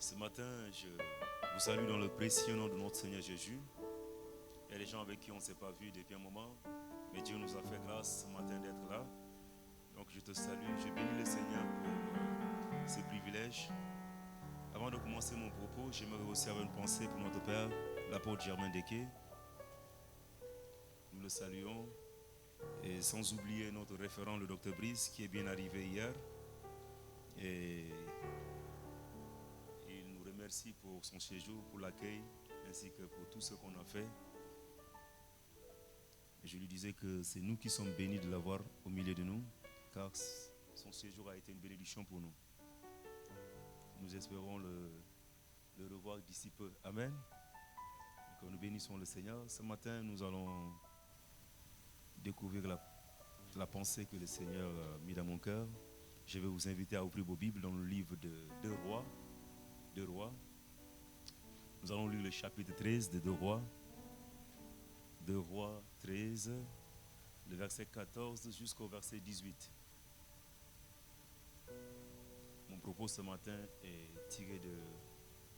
Ce matin, je vous salue dans le précieux nom de notre Seigneur Jésus. Il y a des gens avec qui on ne s'est pas vu depuis un moment, mais Dieu nous a fait grâce ce matin d'être là. Donc je te salue, je bénis le Seigneur pour ce privilège. Avant de commencer mon propos, j'aimerais aussi avoir une pensée pour notre Père, l'apôtre Germain Deké. Nous le saluons. Et sans oublier notre référent, le docteur Brice, qui est bien arrivé hier. Et il nous remercie pour son séjour, pour l'accueil, ainsi que pour tout ce qu'on a fait. Et je lui disais que c'est nous qui sommes bénis de l'avoir au milieu de nous, car son séjour a été une bénédiction pour nous. Nous espérons le revoir d'ici peu. Amen. Donc nous bénissons le Seigneur. Ce matin, nous allons découvrir la pensée que le Seigneur a mis dans mon cœur. Je vais vous inviter à ouvrir vos Bibles dans le livre de Deux Rois. Deux Rois. Nous allons lire le chapitre 13 de Deux Rois. Deux Rois 13, le verset 14 jusqu'au verset 18. Mon propos ce matin est tiré de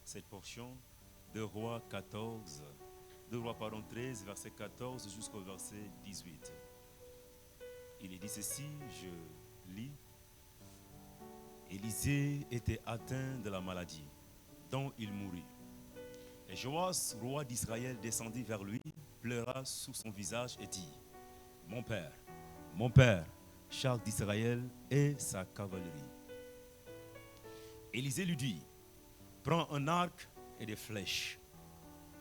cette portion. Deux Rois 14, Deux Rois 13, verset 14 jusqu'au verset 18. Il est dit ceci, je lis. Élisée était atteint de la maladie, dont il mourut. Et Joas, roi d'Israël, descendit vers lui, pleura sur son visage et dit, mon père, char d'Israël et sa cavalerie. Élisée lui dit, prends un arc et des flèches.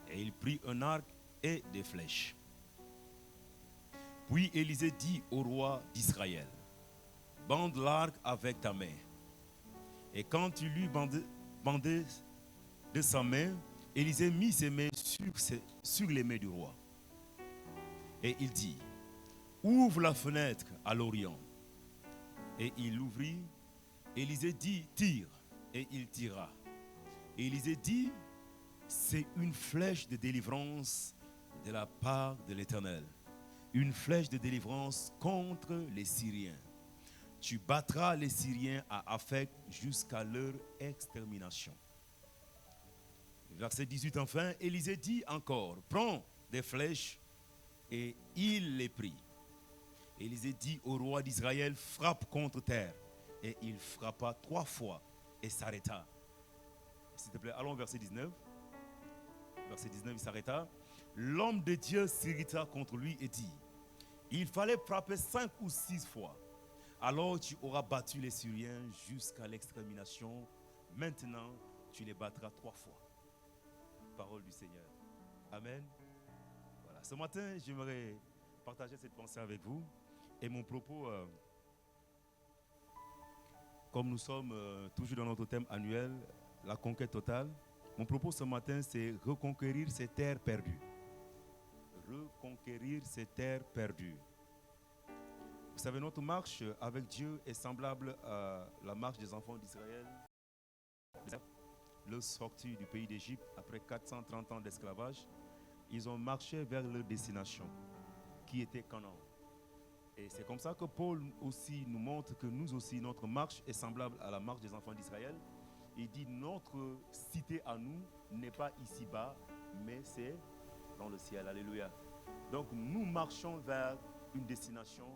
Et il prit un arc et des flèches. Puis Élisée dit au roi d'Israël, bande l'arc avec ta main. Et quand il eut bandé de sa main, Élisée mit ses mains sur les mains du roi. Et il dit, ouvre la fenêtre à l'Orient. Et il l'ouvrit. Élisée dit, tire. Et il tira. Et Élisée dit, c'est une flèche de délivrance de la part de l'Éternel. Une flèche de délivrance contre les Syriens. Tu battras les Syriens à Aphek jusqu'à leur extermination. Verset 18 enfin, Élisée dit encore, prends des flèches, et il les prit. Élisée dit au roi d'Israël, frappe contre terre. Et il frappa 3 fois et s'arrêta. S'il te plaît, allons au verset 19. Verset 19, il s'arrêta. L'homme de Dieu s'irrita contre lui et dit, il fallait frapper 5 ou 6 fois. Alors tu auras battu les Syriens jusqu'à l'extermination. Maintenant, tu les battras 3 fois. Parole du Seigneur. Amen. Voilà. Ce matin, j'aimerais partager cette pensée avec vous. Et mon propos, comme nous sommes toujours dans notre thème annuel, la conquête totale, mon propos ce matin, c'est reconquérir ces terres perdues. Reconquérir ces terres perdues. Vous savez, notre marche avec Dieu est semblable à la marche des enfants d'Israël. Leur sortie du pays d'Égypte après 430 ans d'esclavage, ils ont marché vers leur destination, qui était Canaan. Et c'est comme ça que Paul aussi nous montre que nous aussi, notre marche est semblable à la marche des enfants d'Israël. Il dit, notre cité à nous n'est pas ici-bas, mais c'est dans le ciel. Alléluia. Donc nous marchons vers une destination,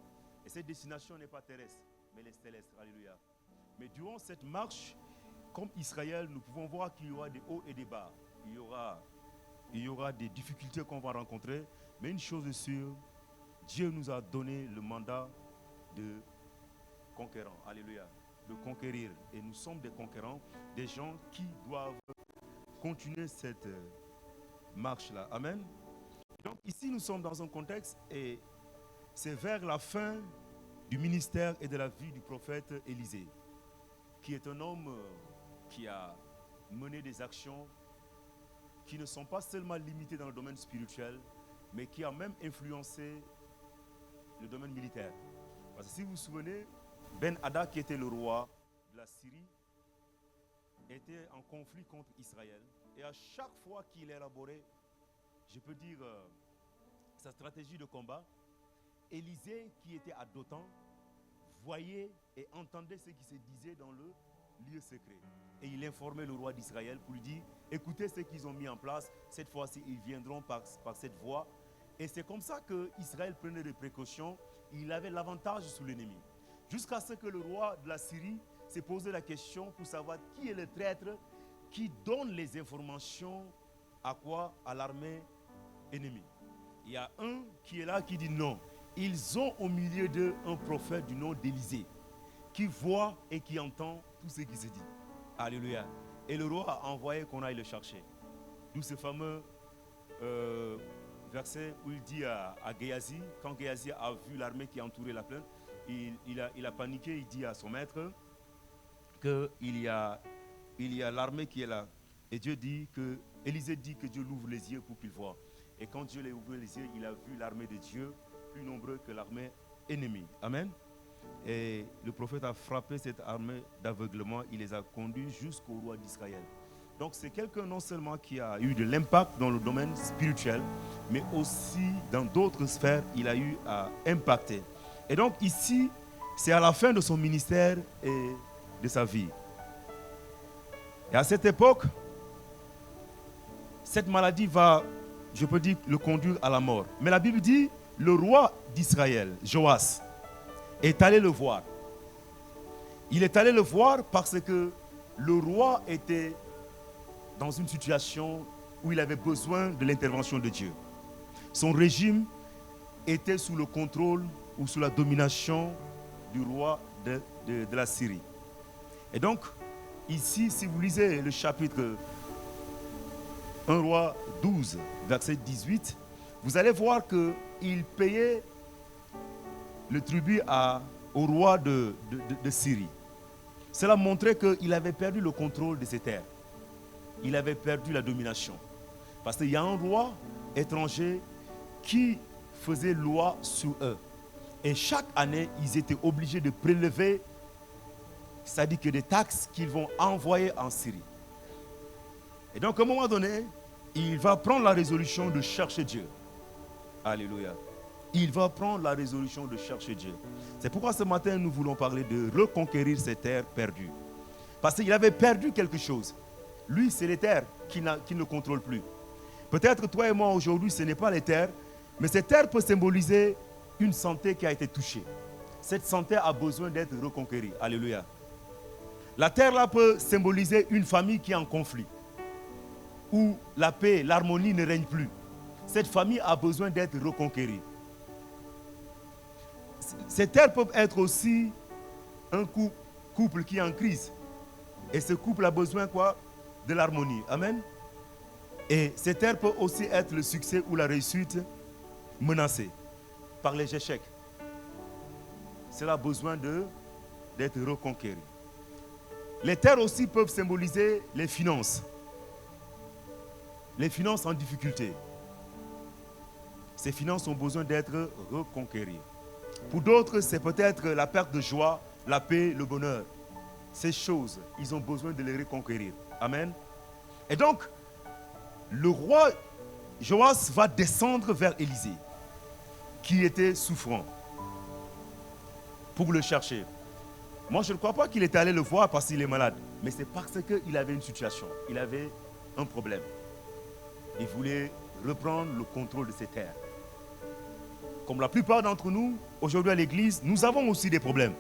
et cette destination n'est pas terrestre, mais elle est céleste. Alléluia. Mais durant cette marche, comme Israël, nous pouvons voir qu'il y aura des hauts et des bas. Il y aura des difficultés qu'on va rencontrer. Mais une chose est sûre, Dieu nous a donné le mandat de conquérants. Alléluia. De conquérir. Et nous sommes des conquérants, des gens qui doivent continuer cette marche-là. Amen. Donc ici, nous sommes dans un contexte et c'est vers la fin du ministère et de la vie du prophète Élisée, qui est un homme qui a mené des actions qui ne sont pas seulement limitées dans le domaine spirituel, mais qui a même influencé le domaine militaire. Parce que si vous vous souvenez, Ben-Hadad, qui était le roi de la Syrie, était en conflit contre Israël. Et à chaque fois qu'il élaborait, je peux dire, sa stratégie de combat, Élisée, qui était à Dothan, voyait et entendait ce qui se disait dans le lieu secret. Et il informait le roi d'Israël pour lui dire, écoutez ce qu'ils ont mis en place, cette fois-ci ils viendront par cette voie. Et c'est comme ça qu'Israël prenait des précautions, il avait l'avantage sur l'ennemi. Jusqu'à ce que le roi de la Syrie s'est posé la question pour savoir qui est le traître qui donne les informations à quoi? À l'armée ennemie. Il y a un qui est là qui dit non. Ils ont au milieu d'eux un prophète du nom d'Élisée qui voit et qui entend tout ce qui se dit. Alléluia. Et le roi a envoyé qu'on aille le chercher. D'où ce fameux verset où il dit à Géasi, quand Géasi a vu l'armée qui entourait la plaine, il a paniqué, il dit à son maître qu'il y a l'armée qui est là. Et Élisée dit que Dieu l'ouvre les yeux pour qu'il voie. Et quand Dieu lui a ouvert les yeux, il a vu l'armée de Dieu plus nombreuse que l'armée ennemie. Amen. Et le prophète a frappé cette armée d'aveuglement, il les a conduits jusqu'au roi d'Israël. Donc c'est quelqu'un non seulement qui a eu de l'impact dans le domaine spirituel, mais aussi dans d'autres sphères, il a eu à impacter. Et donc ici, c'est à la fin de son ministère et de sa vie. Et à cette époque, cette maladie va, je peux dire, le conduire à la mort. Mais la Bible dit, le roi d'Israël, Joas, est allé le voir. Il est allé le voir parce que le roi était dans une situation où il avait besoin de l'intervention de Dieu. Son régime était sous le contrôle ou sous la domination du roi de la Syrie. Et donc, ici, si vous lisez le chapitre 1 roi 12, verset 18, vous allez voir qu'il payait le tribut au roi de Syrie. Cela montrait qu'il avait perdu le contrôle de ses terres. Il avait perdu la domination. Parce qu'il y a un roi étranger qui faisait loi sur eux. Et chaque année, ils étaient obligés de prélever, c'est-à-dire que des taxes qu'ils vont envoyer en Syrie. Et donc, à un moment donné, il va prendre la résolution de chercher Dieu. Alléluia. Il va prendre la résolution de chercher Dieu. C'est pourquoi ce matin, nous voulons parler de reconquérir ces terres perdues. Parce qu'il avait perdu quelque chose. Lui, c'est les terres qu'il ne contrôle plus. Peut-être toi et moi, aujourd'hui, ce n'est pas les terres, mais ces terres peuvent symboliser une santé qui a été touchée. Cette santé a besoin d'être reconquérie. Alléluia. La terre là peut symboliser une famille qui est en conflit, où la paix, l'harmonie ne règne plus. Cette famille a besoin d'être reconquérie. Ces terres peuvent être aussi un couple qui est en crise. Et ce couple a besoin quoi? De l'harmonie. Amen. Et ces terres peuvent aussi être le succès ou la réussite menacée par les échecs. Cela a besoin d'être reconquéri. Les terres aussi peuvent symboliser les finances. Les finances en difficulté. Ces finances ont besoin d'être reconquéries. Pour d'autres, c'est peut-être la perte de joie, la paix, le bonheur. Ces choses, ils ont besoin de les reconquérir. Amen. Et donc, le roi Joas va descendre vers Élisée, qui était souffrant, pour le chercher. Moi, je ne crois pas qu'il était allé le voir parce qu'il est malade, mais c'est parce qu'il avait une situation, il avait un problème. Il voulait reprendre le contrôle de ses terres. Comme la plupart d'entre nous, aujourd'hui à l'église, nous avons aussi des problèmes.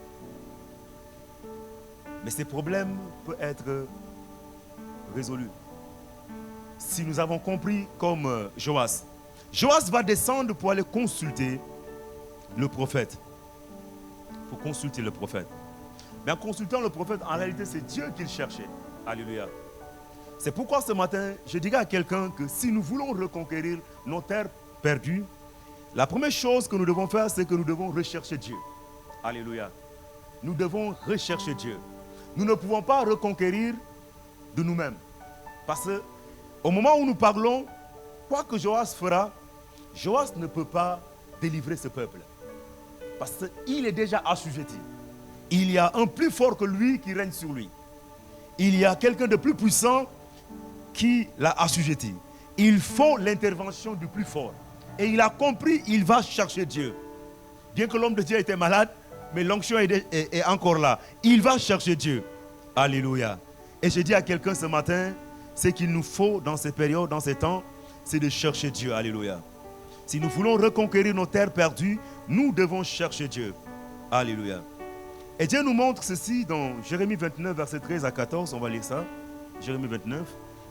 Mais ces problèmes peuvent être résolus. Si nous avons compris comme Joas. Joas va descendre pour aller consulter le prophète. Pour consulter le prophète. Mais en consultant le prophète, en réalité, c'est Dieu qu'il cherchait. Alléluia. C'est pourquoi ce matin, je dirais à quelqu'un que si nous voulons reconquérir nos terres perdues, la première chose que nous devons faire, c'est que nous devons rechercher Dieu. Alléluia. Nous devons rechercher Dieu. Nous ne pouvons pas reconquérir de nous-mêmes. Parce qu'au moment où nous parlons, quoi que Joas fera, Joas ne peut pas délivrer ce peuple. Parce qu'il est déjà assujetti. Il y a un plus fort que lui qui règne sur lui. Il y a quelqu'un de plus puissant qui l'a assujetti. Il faut l'intervention du plus fort. Et il a compris, il va chercher Dieu. Bien que l'homme de Dieu était malade, mais l'onction est encore là. Il va chercher Dieu. Alléluia. Et je dis à quelqu'un ce matin, ce qu'il nous faut dans ces périodes, dans ces temps, c'est de chercher Dieu. Alléluia. Si nous voulons reconquérir nos terres perdues, nous devons chercher Dieu. Alléluia. Et Dieu nous montre ceci dans Jérémie 29, verset 13 à 14. On va lire ça. Jérémie 29.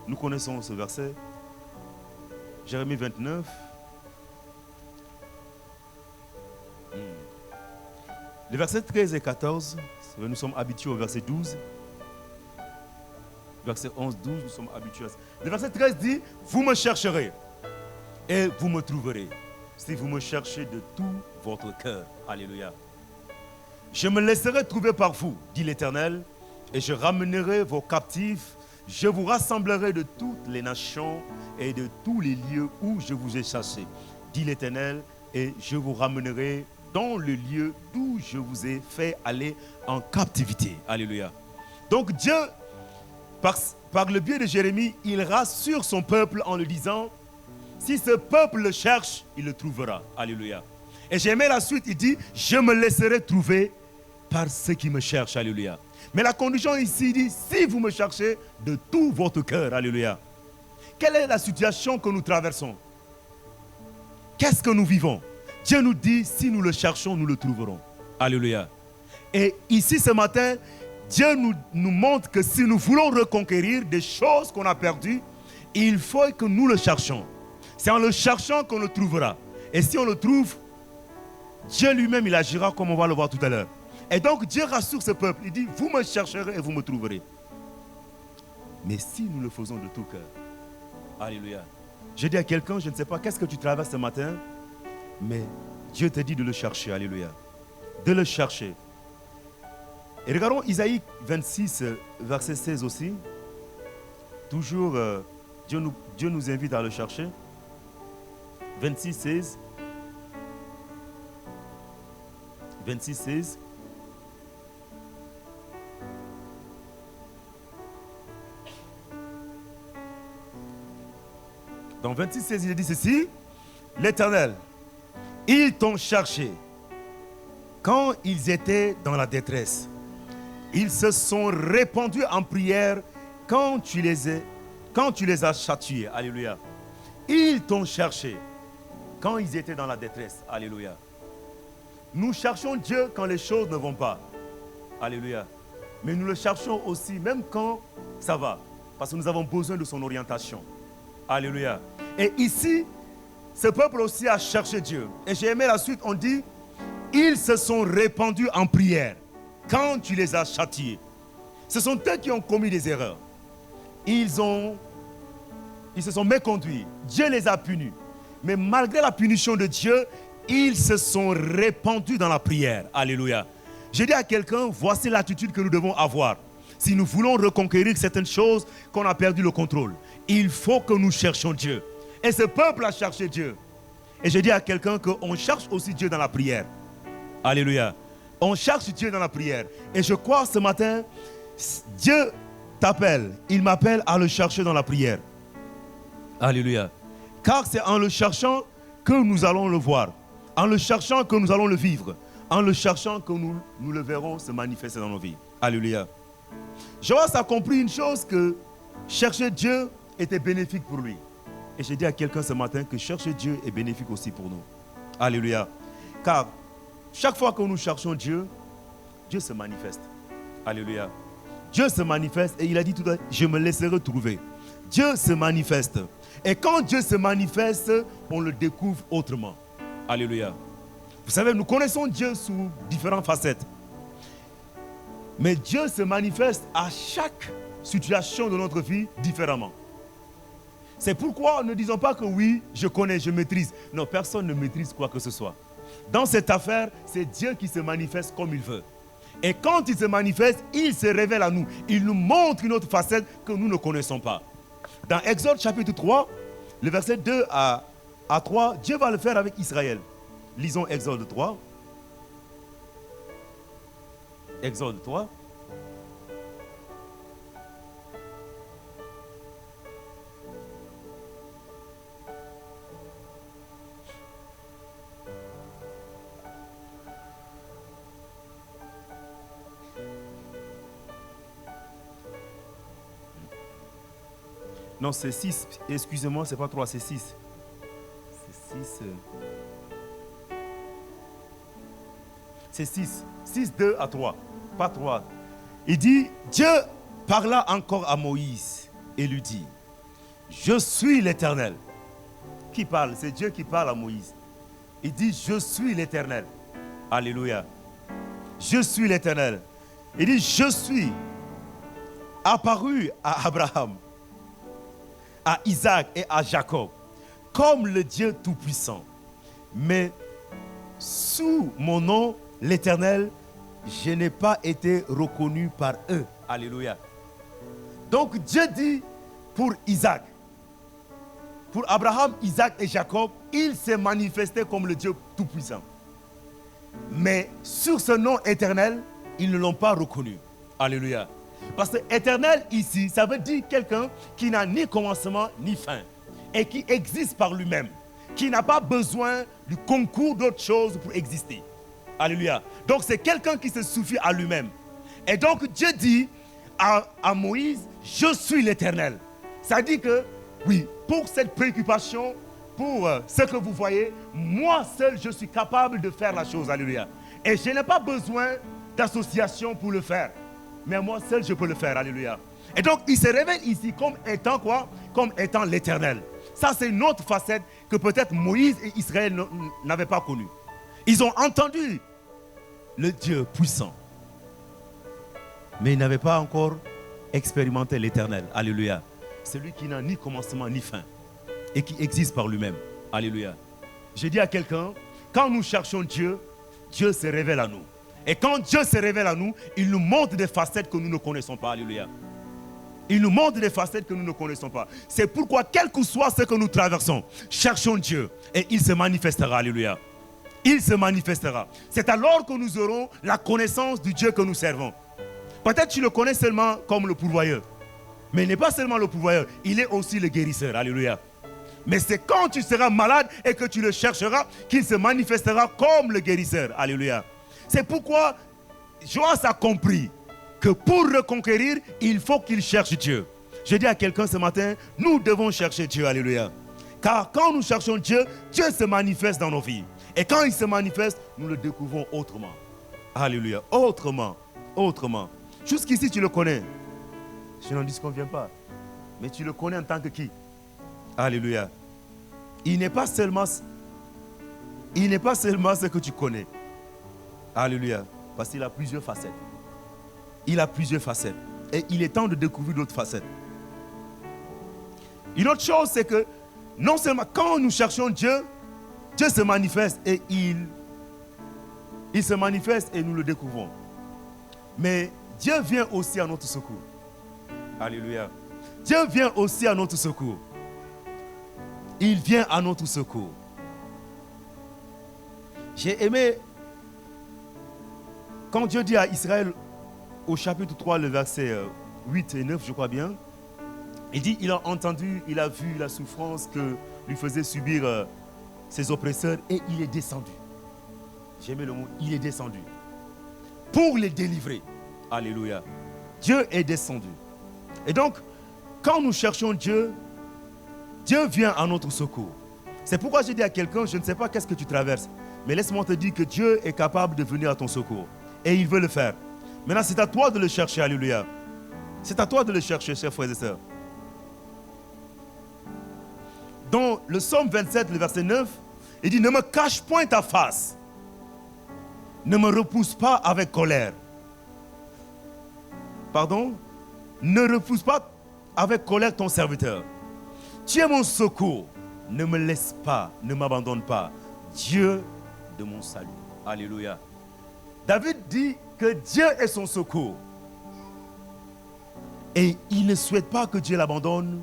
Nous connaissons ce verset. Jérémie 29. Les versets 13 et 14, nous sommes habitués au verset 12. Verset 11, 12, nous sommes habitués à ça. Le verset 13 dit, vous me chercherez et vous me trouverez, si vous me cherchez de tout votre cœur. Alléluia. Je me laisserai trouver par vous, dit l'Éternel, et je ramènerai vos captifs. Je vous rassemblerai de toutes les nations et de tous les lieux où je vous ai chassés, dit l'Éternel, et je vous ramènerai dans le lieu d'où je vous ai fait aller en captivité. Alléluia. Donc Dieu, par le biais de Jérémie, il rassure son peuple en le disant, si ce peuple le cherche, il le trouvera. Alléluia. Et j'aimais la suite, il dit, je me laisserai trouver par ceux qui me cherchent. Alléluia. Mais la condition ici dit, si vous me cherchez de tout votre cœur. Alléluia. Quelle est la situation que nous traversons? Qu'est-ce que nous vivons? Dieu nous dit, si nous le cherchons, nous le trouverons. Alléluia. Et ici ce matin, Dieu nous montre que si nous voulons reconquérir des choses qu'on a perdues, il faut que nous le cherchions. C'est en le cherchant qu'on le trouvera. Et si on le trouve, Dieu lui-même, il agira comme on va le voir tout à l'heure. Et donc Dieu rassure ce peuple. Il dit, vous me chercherez et vous me trouverez. Mais si nous le faisons de tout cœur. Alléluia. Je dis à quelqu'un, je ne sais pas qu'est-ce que tu traverses ce matin, mais Dieu te dit de le chercher. Alléluia. De le chercher. Et regardons Isaïe 26, verset 16 aussi. Toujours, Dieu nous invite à le chercher. 26, 16. 26, 16. Dans 26, 16, il dit ceci. L'Éternel, ils t'ont cherché quand ils étaient dans la détresse. Ils se sont répandus en prière quand tu les as châtiés. Alléluia. Ils t'ont cherché quand ils étaient dans la détresse. Alléluia. Nous cherchons Dieu quand les choses ne vont pas. Alléluia. Mais nous le cherchons aussi même quand ça va. Parce que nous avons besoin de son orientation. Alléluia. Et ici, ce peuple aussi a cherché Dieu. Et j'ai aimé la suite, on dit, ils se sont répandus en prière quand tu les as châtiés. Ce sont eux qui ont commis des erreurs. Ils se sont méconduits. Dieu les a punis. Mais malgré la punition de Dieu, ils se sont répandus dans la prière. Alléluia. Je dis à quelqu'un, voici l'attitude que nous devons avoir. Si nous voulons reconquérir certaines choses qu'on a perdu le contrôle, il faut que nous cherchions Dieu. Et ce peuple a cherché Dieu. Et je dis à quelqu'un qu'on cherche aussi Dieu dans la prière. Alléluia. On cherche Dieu dans la prière. Et je crois ce matin, Dieu t'appelle. Il m'appelle à le chercher dans la prière. Alléluia. Car c'est en le cherchant que nous allons le voir. En le cherchant que nous allons le vivre. En le cherchant que nous le verrons se manifester dans nos vies. Alléluia. Joas a compris une chose, que chercher Dieu était bénéfique pour lui. Et je dis à quelqu'un ce matin que chercher Dieu est bénéfique aussi pour nous. Alléluia. Car chaque fois que nous cherchons Dieu, Dieu se manifeste. Alléluia. Dieu se manifeste et il a dit tout à l'heure, je me laisserai trouver. Dieu se manifeste. Et quand Dieu se manifeste, on le découvre autrement. Alléluia. Vous savez, nous connaissons Dieu sous différentes facettes. Mais Dieu se manifeste à chaque situation de notre vie différemment. C'est pourquoi ne disons pas que oui, je connais, je maîtrise. Non, personne ne maîtrise quoi que ce soit. Dans cette affaire, c'est Dieu qui se manifeste comme il veut. Et quand il se manifeste, il se révèle à nous. Il nous montre une autre facette que nous ne connaissons pas. Dans Exode chapitre 3, le verset 2 à 3, Dieu va le faire avec Israël. Lisons Exode 3. Exode 3. Non, c'est 6. Excusez-moi, c'est pas 3, c'est 6. C'est 6. C'est 6. 6, 2 à 3. Pas 3. Il dit, Dieu parla encore à Moïse et lui dit, je suis l'Éternel. Qui parle? C'est Dieu qui parle à Moïse. Il dit, je suis l'Éternel. Alléluia. Je suis l'Éternel. Il dit, je suis apparu à Abraham, à Isaac et à Jacob, comme le Dieu Tout-Puissant. Mais sous mon nom, l'Éternel, je n'ai pas été reconnu par eux. Alléluia. Donc Dieu dit pour Isaac, pour Abraham, Isaac et Jacob, il s'est manifesté comme le Dieu Tout-Puissant. Mais sur ce nom éternel, ils ne l'ont pas reconnu. Alléluia. Parce que éternel ici, ça veut dire quelqu'un qui n'a ni commencement ni fin et qui existe par lui-même, qui n'a pas besoin du concours d'autres choses pour exister. Alléluia. Donc c'est quelqu'un qui se suffit à lui-même. Et donc Dieu dit à Moïse, je suis l'Éternel. Ça dit que, oui, pour cette préoccupation, pour ce que vous voyez, moi seul je suis capable de faire la chose. Alléluia. Et je n'ai pas besoin d'association pour le faire. Mais moi seul je peux le faire. Alléluia. Et donc il se révèle ici comme étant quoi? Comme étant l'Éternel. Ça c'est une autre facette que peut-être Moïse et Israël n'avaient pas connue. Ils ont entendu le Dieu puissant, mais ils n'avaient pas encore expérimenté l'Éternel. Alléluia. Celui qui n'a ni commencement ni fin et qui existe par lui-même. Alléluia. Je dis à quelqu'un, quand nous cherchons Dieu, Dieu se révèle à nous. Et quand Dieu se révèle à nous, il nous montre des facettes que nous ne connaissons pas. Alléluia. Il nous montre des facettes que nous ne connaissons pas. C'est pourquoi, quel que soit ce que nous traversons, cherchons Dieu et il se manifestera. Alléluia. Il se manifestera. C'est alors que nous aurons la connaissance du Dieu que nous servons. Peut-être tu le connais seulement comme le pourvoyeur. Mais il n'est pas seulement le pourvoyeur, il est aussi le guérisseur. Alléluia. Mais c'est quand tu seras malade et que tu le chercheras qu'il se manifestera comme le guérisseur. Alléluia. C'est pourquoi Joas a compris que pour reconquérir, il faut qu'il cherche Dieu. Je dis à quelqu'un ce matin, nous devons chercher Dieu. Alléluia. Car quand nous cherchons Dieu, Dieu se manifeste dans nos vies. Et quand il se manifeste, nous le découvrons autrement. Alléluia. Autrement. Autrement. Jusqu'ici, tu le connais. Je n'en disconviens pas. Mais tu le connais en tant que qui? Alléluia. Il n'est pas seulement ce que tu connais. Alléluia. Parce qu'il a plusieurs facettes. Il a plusieurs facettes. Et il est temps de découvrir d'autres facettes. Une autre chose, c'est que non seulement quand nous cherchons Dieu, Dieu se manifeste et il se manifeste et nous le découvrons. Mais Dieu vient aussi à notre secours. Alléluia. Dieu vient aussi à notre secours. Il vient à notre secours. J'ai aimé quand Dieu dit à Israël au chapitre 3, le verset 8 et 9, je crois bien, il dit, il a entendu, il a vu la souffrance que lui faisaient subir ses oppresseurs et il est descendu. J'ai aimé le mot, il est descendu. Pour les délivrer. Alléluia. Dieu est descendu. Et donc, quand nous cherchons Dieu, Dieu vient à notre secours. C'est pourquoi je dis à quelqu'un, je ne sais pas qu'est-ce que tu traverses, mais laisse-moi te dire que Dieu est capable de venir à ton secours. Et il veut le faire. Maintenant, c'est à toi de le chercher. Alléluia. C'est à toi de le chercher, chers frères et sœurs. Dans le psaume 27, le verset 9, il dit, ne me cache point ta face. Ne me repousse pas avec colère. Pardon? Ne repousse pas avec colère ton serviteur. Tu es mon secours. Ne me laisse pas, ne m'abandonne pas. Dieu de mon salut. Alléluia. David dit que Dieu est son secours. Et il ne souhaite pas que Dieu l'abandonne,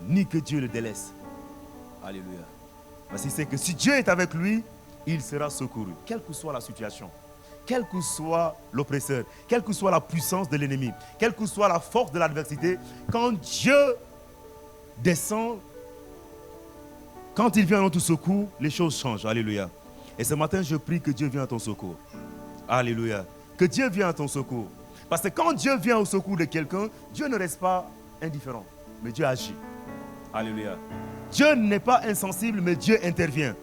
ni que Dieu le délaisse. Alléluia. Parce qu'il sait que si Dieu est avec lui, il sera secouru, quelle que soit la situation, quel que soit l'oppresseur, quelle que soit la puissance de l'ennemi, quelle que soit la force de l'adversité. Quand Dieu descend, quand il vient à notre secours, les choses changent. Alléluia. Et ce matin, je prie que Dieu vienne à ton secours. Alléluia. Que Dieu vienne à ton secours. Parce que quand Dieu vient au secours de quelqu'un, Dieu ne reste pas indifférent, mais Dieu agit. Alléluia. Dieu n'est pas insensible, mais Dieu intervient.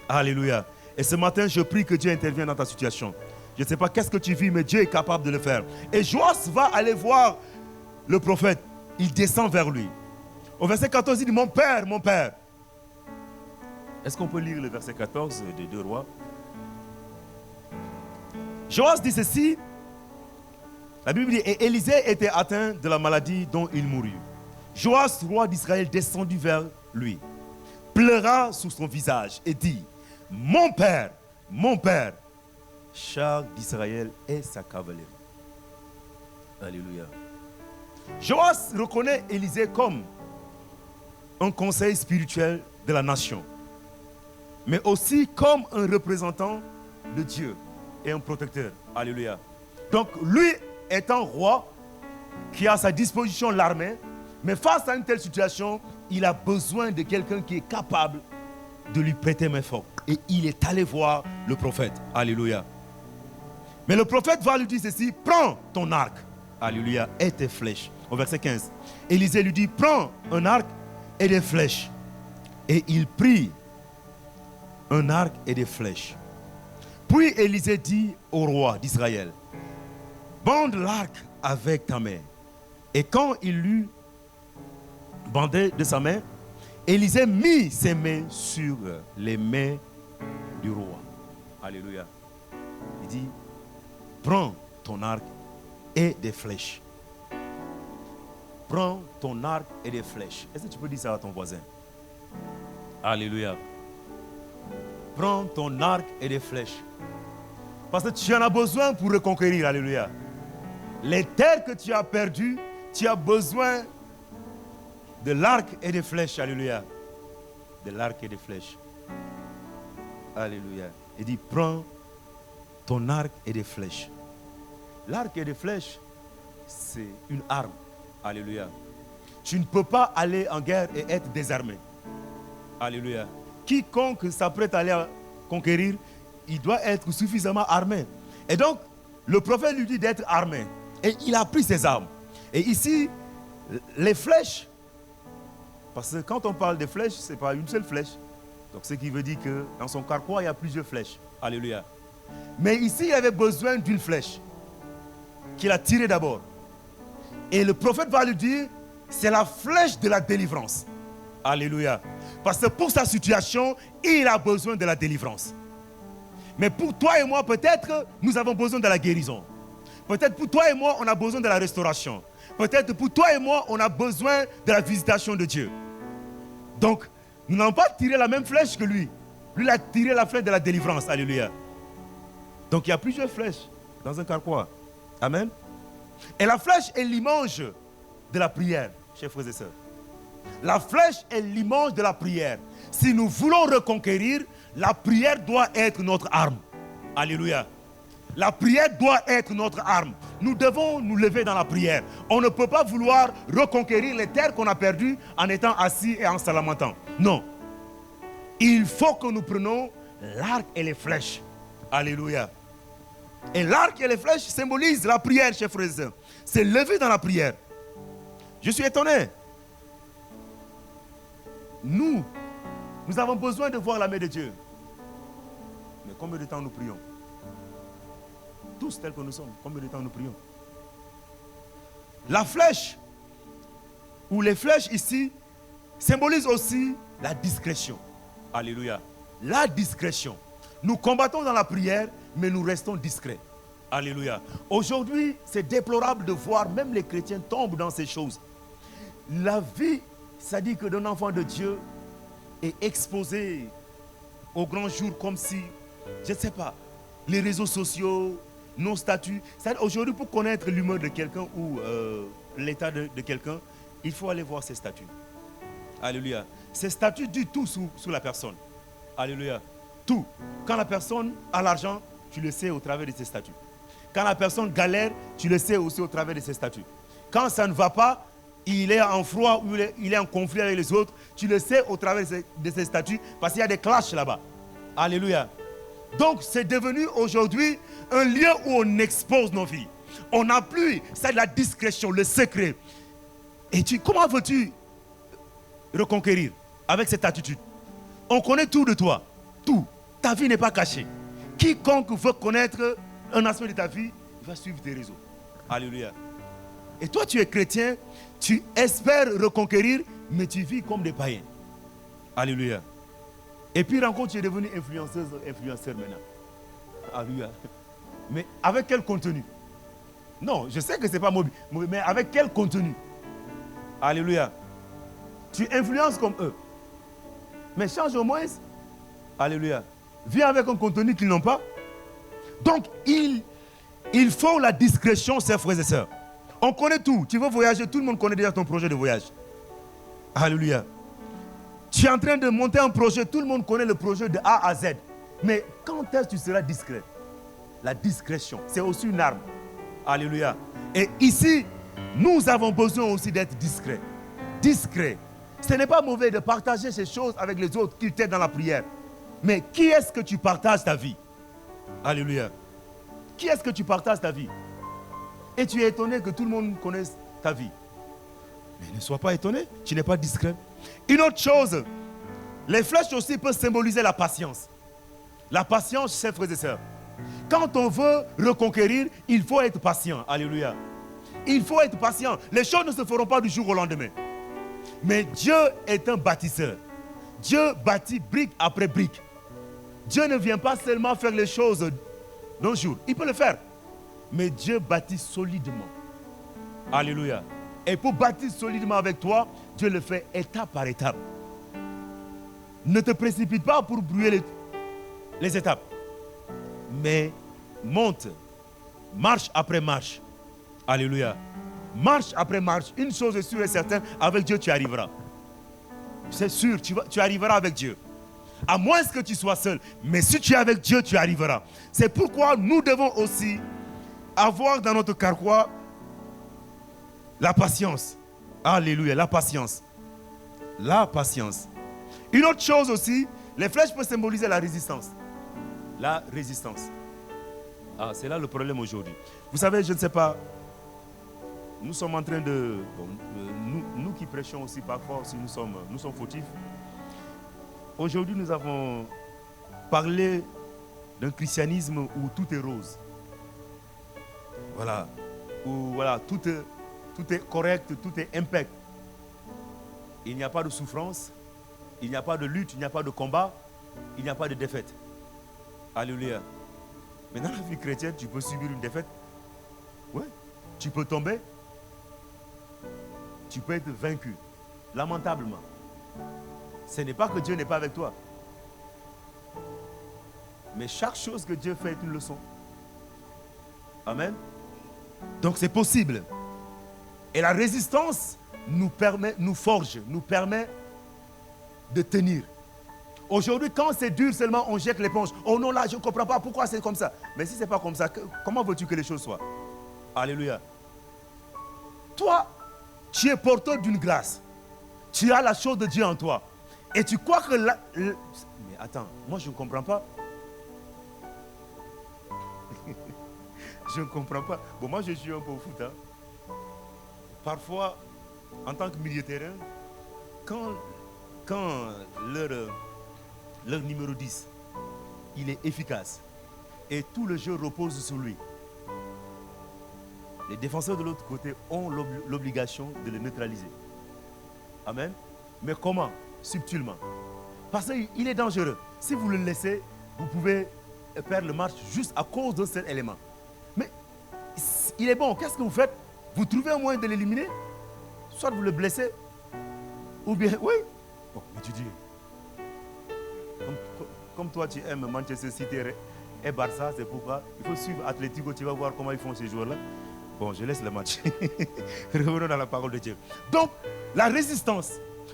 Alléluia. Et ce matin, je prie que Dieu intervienne dans ta situation. Je ne sais pas qu'est-ce que tu vis, mais Dieu est capable de le faire. Et Joas va aller voir le prophète. Il descend vers lui. Au verset 14, il dit, mon père, mon père. Est-ce qu'on peut lire le verset 14 de 2 Rois? Joas dit ceci. La Bible dit, et Élisée était atteint de la maladie dont il mourut. Joas, roi d'Israël, descendit vers lui, pleura sur son visage et dit, mon père, char d'Israël et sa cavalerie. Alléluia. Joas reconnaît Élisée comme un conseil spirituel de la nation, mais aussi comme un représentant de Dieu et un protecteur. Alléluia. Donc lui étant roi qui a à sa disposition l'armée, mais face à une telle situation, il a besoin de quelqu'un qui est capable de lui prêter main forte. Et il est allé voir le prophète. Alléluia. Mais le prophète va lui dire ceci, prends ton arc. Alléluia. Et tes flèches. Au verset 15. Élisée lui dit, prends un arc et des flèches. Et il prit un arc et des flèches. Puis Élisée dit au roi d'Israël, bande l'arc avec ta main. Et quand il l'eut bandé de sa main, Élisée mit ses mains sur les mains du roi. Alléluia. Il dit, prends ton arc et des flèches. Prends ton arc et des flèches. Est-ce que tu peux dire ça à ton voisin? Alléluia. Prends ton arc et des flèches. Parce que tu en as besoin pour reconquérir. Alléluia. Les terres que tu as perdues, tu as besoin de l'arc et des flèches. Alléluia. De l'arc et des flèches. Alléluia. Il dit, prends ton arc et des flèches. L'arc et des flèches, c'est une arme. Alléluia. Tu ne peux pas aller en guerre et être désarmé. Alléluia. Quiconque s'apprête à aller conquérir, il doit être suffisamment armé. Et donc, le prophète lui dit d'être armé. Et il a pris ses armes. Et ici, les flèches, parce que quand on parle de flèches, ce n'est pas une seule flèche. Donc, ce qui veut dire que dans son carquois, il y a plusieurs flèches. Alléluia. Mais ici, il avait besoin d'une flèche qu'il a tirée d'abord. Et le prophète va lui dire, c'est la flèche de la délivrance. Alléluia. Parce que pour sa situation, il a besoin de la délivrance. Mais pour toi et moi, peut-être, nous avons besoin de la guérison. Peut-être pour toi et moi, on a besoin de la restauration. Peut-être pour toi et moi, on a besoin de la visitation de Dieu. Donc, nous n'avons pas tiré la même flèche que lui. Lui, il a tiré la flèche de la délivrance. Alléluia. Donc, il y a plusieurs flèches dans un carquois. Amen. Et la flèche est l'image de la prière, chers frères et sœurs. La flèche est l'image de la prière. Si nous voulons reconquérir, la prière doit être notre arme. Alléluia. La prière doit être notre arme. Nous devons nous lever dans la prière. On ne peut pas vouloir reconquérir les terres qu'on a perdues en étant assis et en se lamentant. Non. Il faut que nous prenions l'arc et les flèches. Alléluia. Et l'arc et les flèches symbolisent la prière, chers frères et sœurs. C'est lever dans la prière. Je suis étonné. Nous avons besoin de voir la main de Dieu. Mais combien de temps nous prions? Tous tels que nous sommes, combien de temps nous prions? La flèche, ou les flèches ici, symbolisent aussi la discrétion. Alléluia. La discrétion. Nous combattons dans la prière, mais nous restons discrets. Alléluia. Aujourd'hui, c'est déplorable de voir même les chrétiens tombent dans ces choses. La vie, ça dit que d'un enfant de Dieu est exposé au grand jour comme si, je ne sais pas, les réseaux sociaux, nos statuts. Aujourd'hui, pour connaître l'humeur de quelqu'un ou l'état de quelqu'un, il faut aller voir ses statuts. Alléluia. Ces statuts disent tout sur la personne. Alléluia. Tout. Quand la personne a l'argent, tu le sais au travers de ses statuts. Quand la personne galère, tu le sais aussi au travers de ses statuts. Quand ça ne va pas, il est en froid ou il est en conflit avec les autres, tu le sais au travers de ses statuts parce qu'il y a des clashs là-bas. Alléluia. Donc c'est devenu aujourd'hui un lieu où on expose nos vies. On n'a plus, c'est de la discrétion, le secret. Et comment veux-tu reconquérir avec cette attitude. On connaît tout de toi. Tout. Ta vie n'est pas cachée. Quiconque veut connaître un aspect de ta vie, il va suivre tes réseaux. Alléluia. Et toi, tu es chrétien, tu espères reconquérir, mais tu vis comme des païens. Alléluia. Et puis, rencontre, tu es devenu influenceur maintenant. Alléluia. Mais avec quel contenu? Non, je sais que ce n'est pas mauvais, mais avec quel contenu? Alléluia. Tu influences comme eux. Mais change au moins. Alléluia. Viens avec un contenu qu'ils n'ont pas. Donc, il faut la discrétion, chers frères et sœurs. On connaît tout. Tu veux voyager, tout le monde connaît déjà ton projet de voyage. Alléluia. Tu es en train de monter un projet, tout le monde connaît le projet de A à Z. Mais quand est-ce que tu seras discret? La discrétion, c'est aussi une arme. Alléluia. Et ici, nous avons besoin aussi d'être discrets. Discret. Ce n'est pas mauvais de partager ces choses avec les autres qui t'aident dans la prière. Mais qui est-ce que tu partages ta vie? Alléluia. Qui est-ce que tu partages ta vie? Et tu es étonné que tout le monde connaisse ta vie. Mais ne sois pas étonné, tu n'es pas discret. Une autre chose, les flèches aussi peuvent symboliser la patience. La patience, chers frères et sœurs. Quand on veut reconquérir, il faut être patient. Alléluia. Il faut être patient. Les choses ne se feront pas du jour au lendemain. Mais Dieu est un bâtisseur. Dieu bâtit brique après brique. Dieu ne vient pas seulement faire les choses d'un jour. Il peut le faire. Mais Dieu bâtit solidement. Alléluia. Et pour bâtir solidement avec toi, Dieu le fait étape par étape. Ne te précipite pas pour brûler les étapes. Mais monte, marche après marche. Alléluia. Marche après marche. Une chose est sûre et certaine, avec Dieu tu arriveras. C'est sûr, tu arriveras avec Dieu. À moins que tu sois seul. Mais si tu es avec Dieu, tu arriveras. C'est pourquoi nous devons aussi avoir dans notre carquois la patience. Alléluia, la patience. La patience. Une autre chose aussi, les flèches peuvent symboliser la résistance. La résistance. Ah, c'est là le problème aujourd'hui. Vous savez, je ne sais pas, nous sommes en train de... Bon, nous qui prêchons aussi parfois, aussi nous sommes fautifs. Aujourd'hui, nous avons parlé d'un christianisme où tout est rose. Voilà. Où voilà, tout est correct, tout est impec. Il n'y a pas de souffrance, il n'y a pas de lutte, il n'y a pas de combat, il n'y a pas de défaite. Alléluia. Mais dans la vie chrétienne, tu peux subir une défaite. Oui. Tu peux tomber. Tu peux être vaincu. Lamentablement. Ce n'est pas que Dieu n'est pas avec toi. Mais chaque chose que Dieu fait est une leçon. Amen. Donc c'est possible. Et la résistance nous forge, nous permet de tenir. Aujourd'hui, quand c'est dur seulement, on jette l'éponge. Oh non, là, je ne comprends pas pourquoi c'est comme ça. Mais si ce n'est pas comme ça, comment veux-tu que les choses soient? Alléluia. Toi, tu es porteur d'une grâce. Tu as la chose de Dieu en toi. Et tu crois que... Mais attends, moi je ne comprends pas. Je ne comprends pas. Bon, moi je suis un peu au foot. Hein. Parfois, en tant que milieu de terrain, quand leur numéro 10, il est efficace et tout le jeu repose sur lui, les défenseurs de l'autre côté ont l'obligation de le neutraliser. Amen. Mais comment? Subtilement. Parce qu'il est dangereux. Si vous le laissez, vous pouvez perdre le match juste à cause de cet élément. Mais il est bon. Qu'est-ce que vous faites? Vous trouvez un moyen de l'éliminer? Soit vous le blessez, ou bien, oui. Bon, mais tu dis, comme toi tu aimes Manchester City et Barça, c'est pourquoi il faut suivre Atlético, tu vas voir comment ils font ces joueurs-là. Bon, je laisse le match. Revenons dans la parole de Dieu. Donc, la résistance.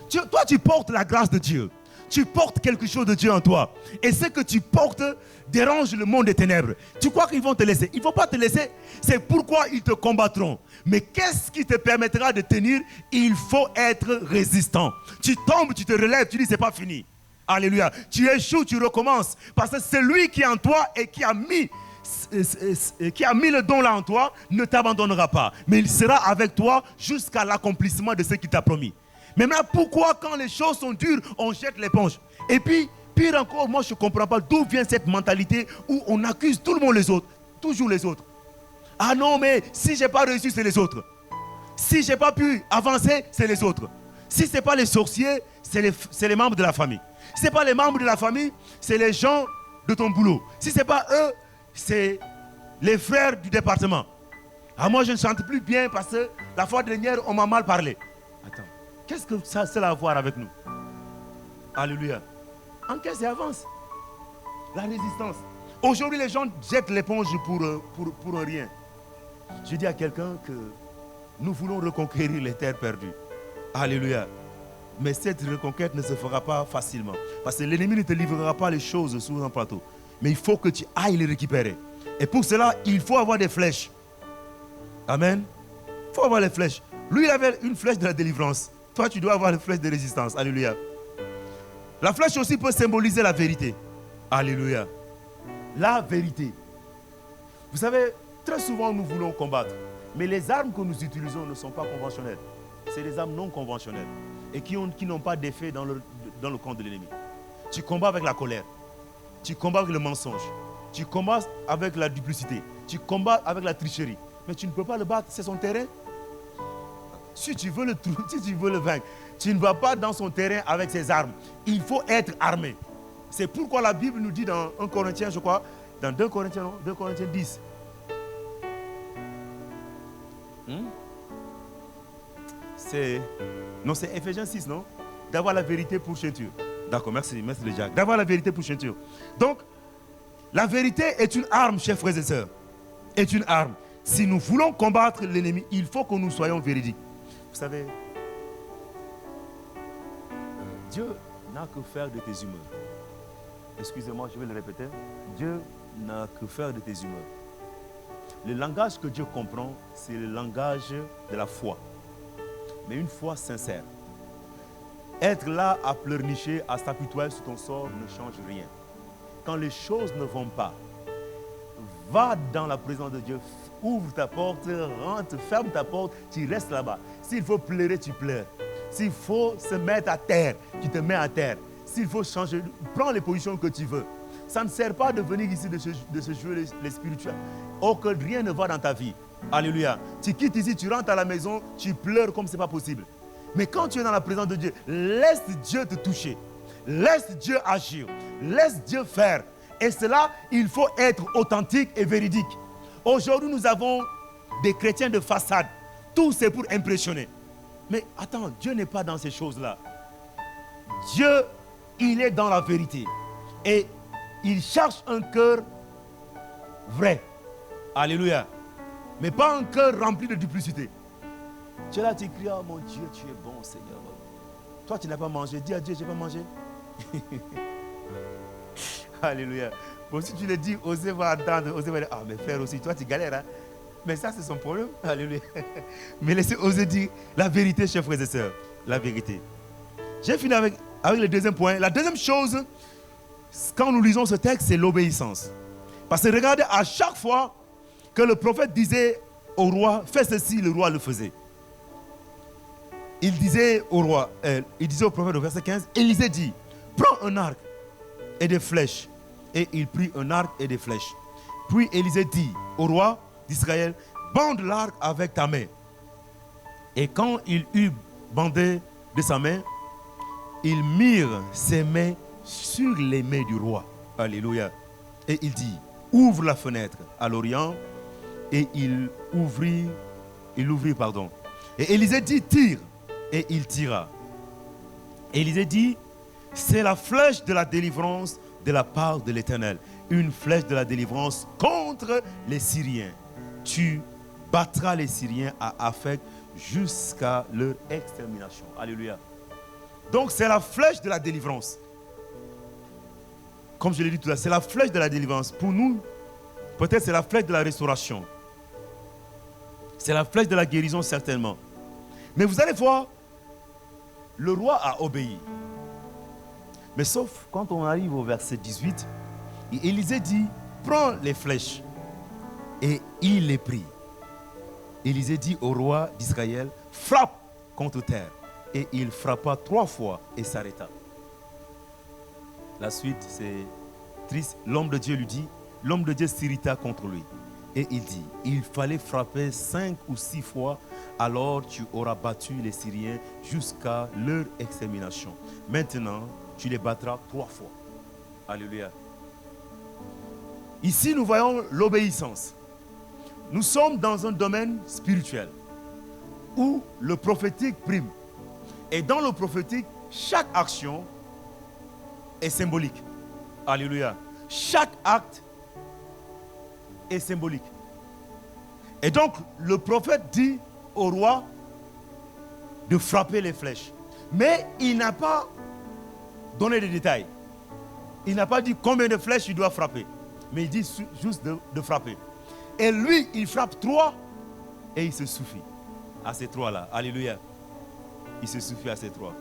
Toi, tu portes la grâce de Dieu. Tu portes quelque chose de Dieu en toi. Et ce que tu portes dérange le monde des ténèbres. Tu crois qu'ils vont te laisser? Ils ne vont pas te laisser. C'est pourquoi ils te combattront. Mais qu'est-ce qui te permettra de tenir? Il faut être résistant. Tu tombes, tu te relèves, tu dis c'est pas fini. Alléluia. Tu échoues, tu recommences. Parce que celui qui est en toi et qui a mis le don là en toi ne t'abandonnera pas. Mais il sera avec toi jusqu'à l'accomplissement de ce qu'il t'a promis. Mais maintenant, pourquoi quand les choses sont dures, on jette l'éponge? Et puis, pire encore, moi je ne comprends pas d'où vient cette mentalité où on accuse tout le monde les autres, toujours les autres. Ah non, mais si je n'ai pas réussi, c'est les autres. Si je n'ai pas pu avancer, c'est les autres. Si ce n'est pas les sorciers, c'est les membres de la famille. Si ce n'est pas les membres de la famille, c'est les gens de ton boulot. Si ce n'est pas eux, c'est les frères du département. Ah, moi je ne chante plus bien parce que la fois dernière, on m'a mal parlé. Attends, qu'est-ce que ça a à voir avec nous? Alléluia. Encaisse et avance. La résistance. Aujourd'hui, les gens jettent l'éponge pour un rien. Je dis à quelqu'un que nous voulons reconquérir les terres perdues. Alléluia. Mais cette reconquête ne se fera pas facilement. Parce que l'ennemi ne te livrera pas les choses sur un plateau. Mais il faut que tu ailles les récupérer. Et pour cela, il faut avoir des flèches. Amen. Il faut avoir les flèches. Lui, il avait une flèche de la délivrance. Toi, tu dois avoir une flèche de résistance. Alléluia. La flèche aussi peut symboliser la vérité. Alléluia. La vérité. Vous savez, très souvent, nous voulons combattre. Mais les armes que nous utilisons ne sont pas conventionnelles. C'est des armes non conventionnelles. Et qui n'ont pas d'effet dans le camp de l'ennemi. Tu combats avec la colère. Tu combats avec le mensonge. Tu combats avec la duplicité. Tu combats avec la tricherie. Mais tu ne peux pas le battre, c'est son terrain. Si tu veux le vaincre, tu ne vas pas dans son terrain avec ses armes. Il faut être armé. C'est pourquoi la Bible nous dit dans 1 Corinthiens, je crois, dans 2 Corinthiens 10. C'est Éphésiens 6, non? D'avoir la vérité pour ceinture. D'accord, merci le Jacques. D'avoir la vérité pour ceinture. Donc, la vérité est une arme, chers frères et sœurs. Est une arme. Si nous voulons combattre l'ennemi, il faut que nous soyons véridiques. Vous savez, Dieu n'a que faire de tes humeurs. Excusez-moi, je vais le répéter. Dieu n'a que faire de tes humeurs. Le langage que Dieu comprend, c'est le langage de la foi. Mais une foi sincère. Être là à pleurnicher, à s'apitoyer sur ton sort ne change rien. Quand les choses ne vont pas, va dans la présence de Dieu, ouvre ta porte, rentre, ferme ta porte, tu restes là-bas. S'il faut pleurer, tu pleures. S'il faut se mettre à terre, tu te mets à terre. S'il faut changer, prends les positions que tu veux. Ça ne sert pas de venir ici de se jouer les spirituels. Oh, que rien ne va dans ta vie. Alléluia. Tu quittes ici, tu rentres à la maison, tu pleures comme ce n'est pas possible. Mais quand tu es dans la présence de Dieu, laisse Dieu te toucher. Laisse Dieu agir. Laisse Dieu faire. Et cela, il faut être authentique et véridique. Aujourd'hui, nous avons des chrétiens de façade. Tout c'est pour impressionner. Mais attends, Dieu n'est pas dans ces choses-là. Dieu, il est dans la vérité. Et il cherche un cœur vrai. Alléluia. Mais pas un cœur rempli de duplicité. Tu es là, tu cries, oh mon Dieu, tu es bon, Seigneur. Toi, tu n'as pas mangé. Dis à Dieu, je n'ai pas mangé. Alléluia. Bon, si tu le dis, osez va attendre, osez va dire, ah, mais frère aussi, toi, tu galères. Hein? Mais ça, c'est son problème. Alléluia. Mais laissez oser dire la vérité, chers frères et sœurs. La vérité. J'ai fini avec le deuxième point. La deuxième chose, quand nous lisons ce texte, c'est l'obéissance. Parce que regardez, à chaque fois que le prophète disait au roi, fais ceci, le roi le faisait. Il disait au roi, il disait au prophète au verset 15, Élisée dit, prends un arc et des flèches. Et il prit un arc et des flèches. Puis Élisée dit au roi d'Israël, bande l'arc avec ta main. Et quand il eut bandé de sa main, il mirent ses mains sur les mains du roi. Alléluia. Et il dit, ouvre la fenêtre à l'orient. Et il ouvrit. Et Élisée dit, tire. Et il tira. Élisée dit, c'est la flèche de la délivrance de la part de l'Éternel. Une flèche de la délivrance contre les Syriens. Tu battras les Syriens à Aphek jusqu'à leur extermination. Alléluia. Donc c'est la flèche de la délivrance. Comme je l'ai dit tout à l'heure, c'est la flèche de la délivrance. Pour nous, peut-être c'est la flèche de la restauration. C'est la flèche de la guérison certainement. Mais vous allez voir, le roi a obéi. Mais sauf quand on arrive au verset 18, Élisée dit, prends les flèches. Et il les prit. Élisée dit au roi d'Israël, frappe contre terre. Et il frappa 3 fois et s'arrêta. La suite, c'est triste. L'homme de Dieu s'irrita contre lui. Et il dit, il fallait frapper 5 ou 6 fois, alors tu auras battu les Syriens jusqu'à leur extermination. Maintenant, tu les battras 3 fois. Alléluia. Ici, nous voyons l'obéissance. Nous sommes dans un domaine spirituel où le prophétique prime. Et dans le prophétique, chaque action est symbolique. Alléluia. Chaque acte est symbolique. Et donc, le prophète dit au roi de frapper les flèches. Mais il n'a pas donné de détails. Il n'a pas dit combien de flèches il doit frapper. Mais il dit juste de frapper. Et lui, il frappe 3 et il se suffit à ces 3-là. Alléluia. Il se suffit à ces 3.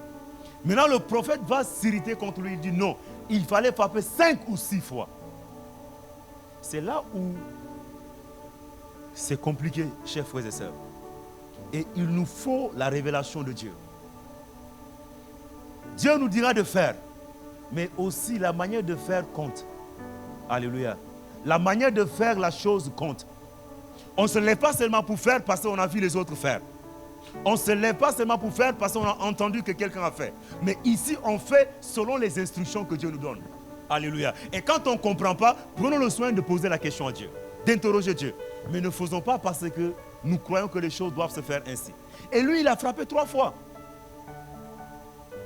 Maintenant, le prophète va s'irriter contre lui. Il dit non, il fallait frapper 5 ou 6 fois. C'est là où c'est compliqué, chers frères et sœurs. Et il nous faut la révélation de Dieu. Dieu nous dira de faire, mais aussi la manière de faire compte. Alléluia. La manière de faire la chose compte. On ne se lève pas seulement pour faire parce qu'on a vu les autres faire. On ne se lève pas seulement pour faire parce qu'on a entendu que quelqu'un a fait. Mais ici, on fait selon les instructions que Dieu nous donne. Alléluia. Et quand on ne comprend pas, prenons le soin de poser la question à Dieu, d'interroger Dieu. Mais ne faisons pas parce que nous croyons que les choses doivent se faire ainsi. Et lui, il a frappé 3 fois.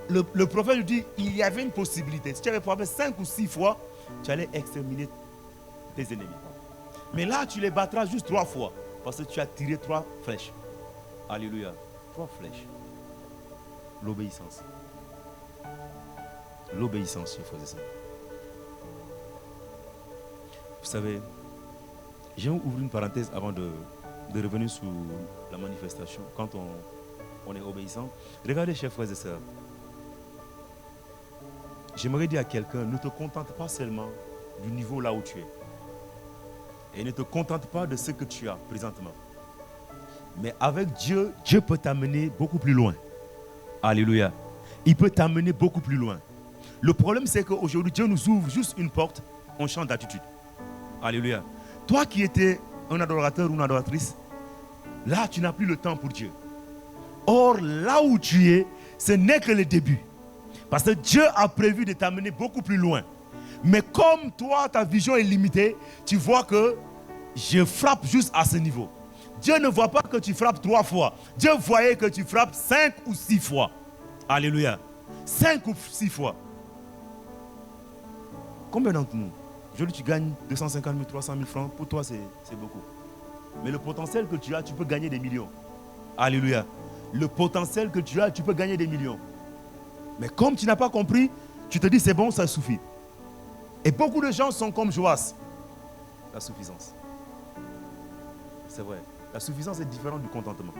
Le prophète lui dit, il y avait une possibilité. Si tu avais frappé 5 ou 6 fois, tu allais exterminer tes ennemis. Mais là, tu les battras juste 3 fois. Parce que tu as tiré 3 flèches. Alléluia. 3 flèches. L'obéissance. L'obéissance, chers frères et sœurs. Vous savez, j'ai ouvert une parenthèse avant de revenir sur la manifestation. Quand on est obéissant. Regardez, chers frères et sœurs. J'aimerais dire à quelqu'un, ne te contente pas seulement du niveau là où tu es. Et ne te contente pas de ce que tu as présentement. Mais avec Dieu, Dieu peut t'amener beaucoup plus loin. Alléluia. Il peut t'amener beaucoup plus loin. Le problème, c'est qu'aujourd'hui, Dieu nous ouvre juste une porte, on change d'attitude. Alléluia. Toi qui étais un adorateur ou une adoratrice, là, tu n'as plus le temps pour Dieu. Or, là où tu es, ce n'est que le début. Parce que Dieu a prévu de t'amener beaucoup plus loin. Mais comme toi, ta vision est limitée, tu vois que je frappe juste à ce niveau. Dieu ne voit pas que tu frappes 3 fois. Dieu voyait que tu frappes 5 ou 6 fois. Alléluia. 5 ou 6 fois. Combien d'entre nous? Aujourd'hui, tu gagnes 250 000, 300 000 francs. Pour toi, c'est beaucoup. Mais le potentiel que tu as, tu peux gagner des millions. Alléluia. Le potentiel que tu as, tu peux gagner des millions. Mais comme tu n'as pas compris, tu te dis c'est bon, ça suffit. Et beaucoup de gens sont comme Joas. La suffisance. C'est vrai. La suffisance est différente du contentement.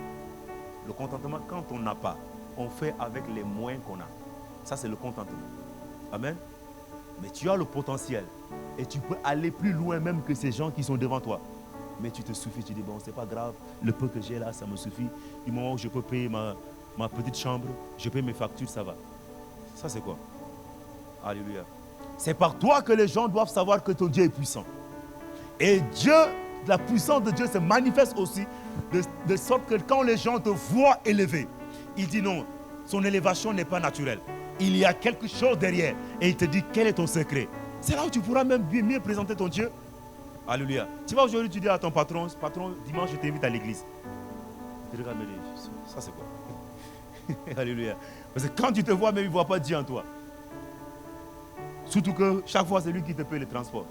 Le contentement, quand on n'a pas, on fait avec les moyens qu'on a. Ça, c'est le contentement. Amen. Mais tu as le potentiel. Et tu peux aller plus loin même que ces gens qui sont devant toi. Mais tu te suffis, tu dis, bon, c'est pas grave. Le peu que j'ai là, ça me suffit. Du moment où je peux payer ma petite chambre, je paye mes factures, ça va. Ça, c'est quoi? Alléluia. C'est par toi que les gens doivent savoir que ton Dieu est puissant. Et Dieu, la puissance de Dieu se manifeste aussi de sorte que quand les gens te voient élevé, il dit non, son élévation n'est pas naturelle. Il y a quelque chose derrière. Et il te dit, quel est ton secret? C'est là où tu pourras même mieux présenter ton Dieu. Alléluia. Tu vas aujourd'hui, tu dis à ton patron, dimanche, je t'invite à l'église. Tu regardes, mais ça c'est quoi? Alléluia. Parce que quand tu te vois, même il ne voit pas Dieu en toi. Surtout que chaque fois, c'est lui qui te paye le transport.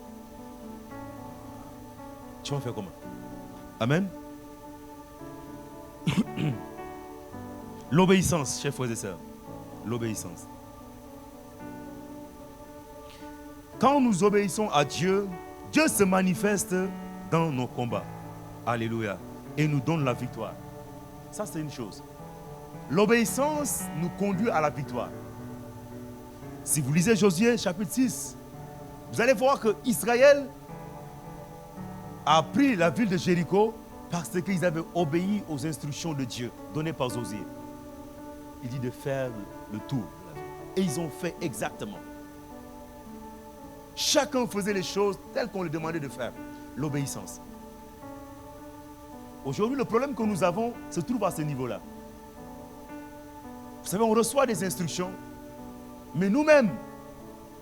Tu vas faire comment? Amen. L'obéissance, chers frères et sœurs. L'obéissance. Quand nous obéissons à Dieu, Dieu se manifeste dans nos combats. Alléluia. Et nous donne la victoire. Ça, c'est une chose. L'obéissance nous conduit à la victoire. Si vous lisez Josué chapitre 6, vous allez voir que Israël a pris la ville de Jéricho parce qu'ils avaient obéi aux instructions de Dieu données par Josué. il dit de faire le tour de la ville. Et ils ont fait exactement. Chacun faisait les choses telles qu'on lui demandait de faire. L'obéissance. Aujourd'hui, le problème que nous avons se trouve à ce niveau-là. Vous savez, on reçoit des instructions, mais nous-mêmes,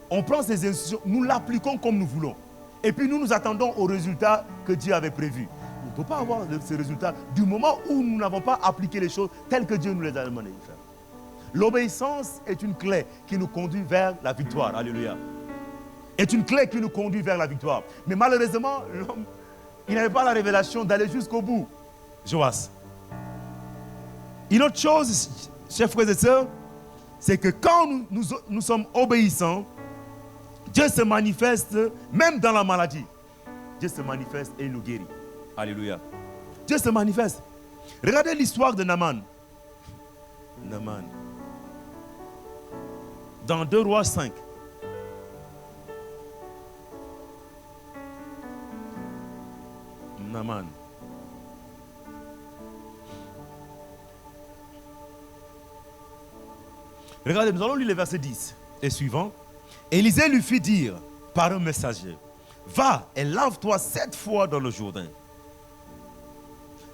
on prend ces instructions, nous l'appliquons comme nous voulons. Et puis nous nous attendons au résultat que Dieu avait prévu. On ne peut pas avoir ce résultat du moment où nous n'avons pas appliqué les choses telles que Dieu nous les a demandé de faire. L'obéissance est une clé qui nous conduit vers la victoire. Alléluia. Est une clé qui nous conduit vers la victoire. Mais malheureusement, l'homme, il n'avait pas la révélation d'aller jusqu'au bout. Joas. Une autre chose, chers frères et sœurs, c'est que quand nous sommes obéissants, Dieu se manifeste même dans la maladie. Dieu se manifeste et il nous guérit. Alléluia. Dieu se manifeste. Regardez l'histoire de Naaman. Naaman. Dans 2 Rois 5. Naaman. Regardez, nous allons lire le verset 10 et suivant. Élisée lui fit dire par un messager, va et lave-toi 7 fois dans le Jourdain.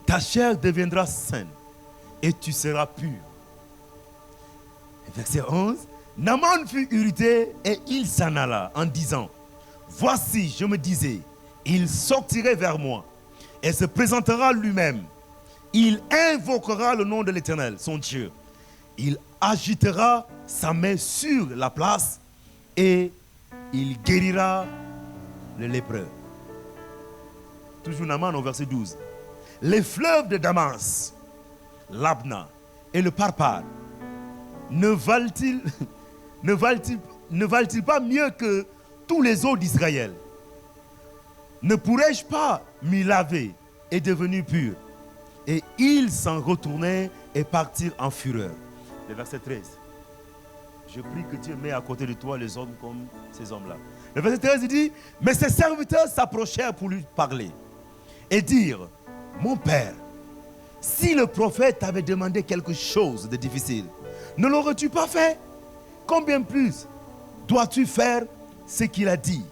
Ta chair deviendra saine et tu seras pur. Verset 11. Naaman fut irrité et il s'en alla en disant, voici, je me disais, il sortirait vers moi et se présentera lui-même. Il invoquera le nom de l'Éternel, son Dieu. Il agitera sa main sur la place et il guérira le lépreux. Toujours Naaman au verset 12. Les fleuves de Damas, l'Abna et le Parpar ne valent-ils pas mieux que tous les eaux d'Israël? Ne pourrais-je pas m'y laver et devenir pur? Et ils s'en retournaient et partirent en fureur. Le verset 13. Je prie que Dieu met à côté de toi les hommes comme ces hommes-là. Le verset 13, il dit, mais ses serviteurs s'approchèrent pour lui parler et dire, mon père, si le prophète t'avait demandé quelque chose de difficile, ne l'aurais-tu pas fait? Combien plus dois-tu faire ce qu'il a dit?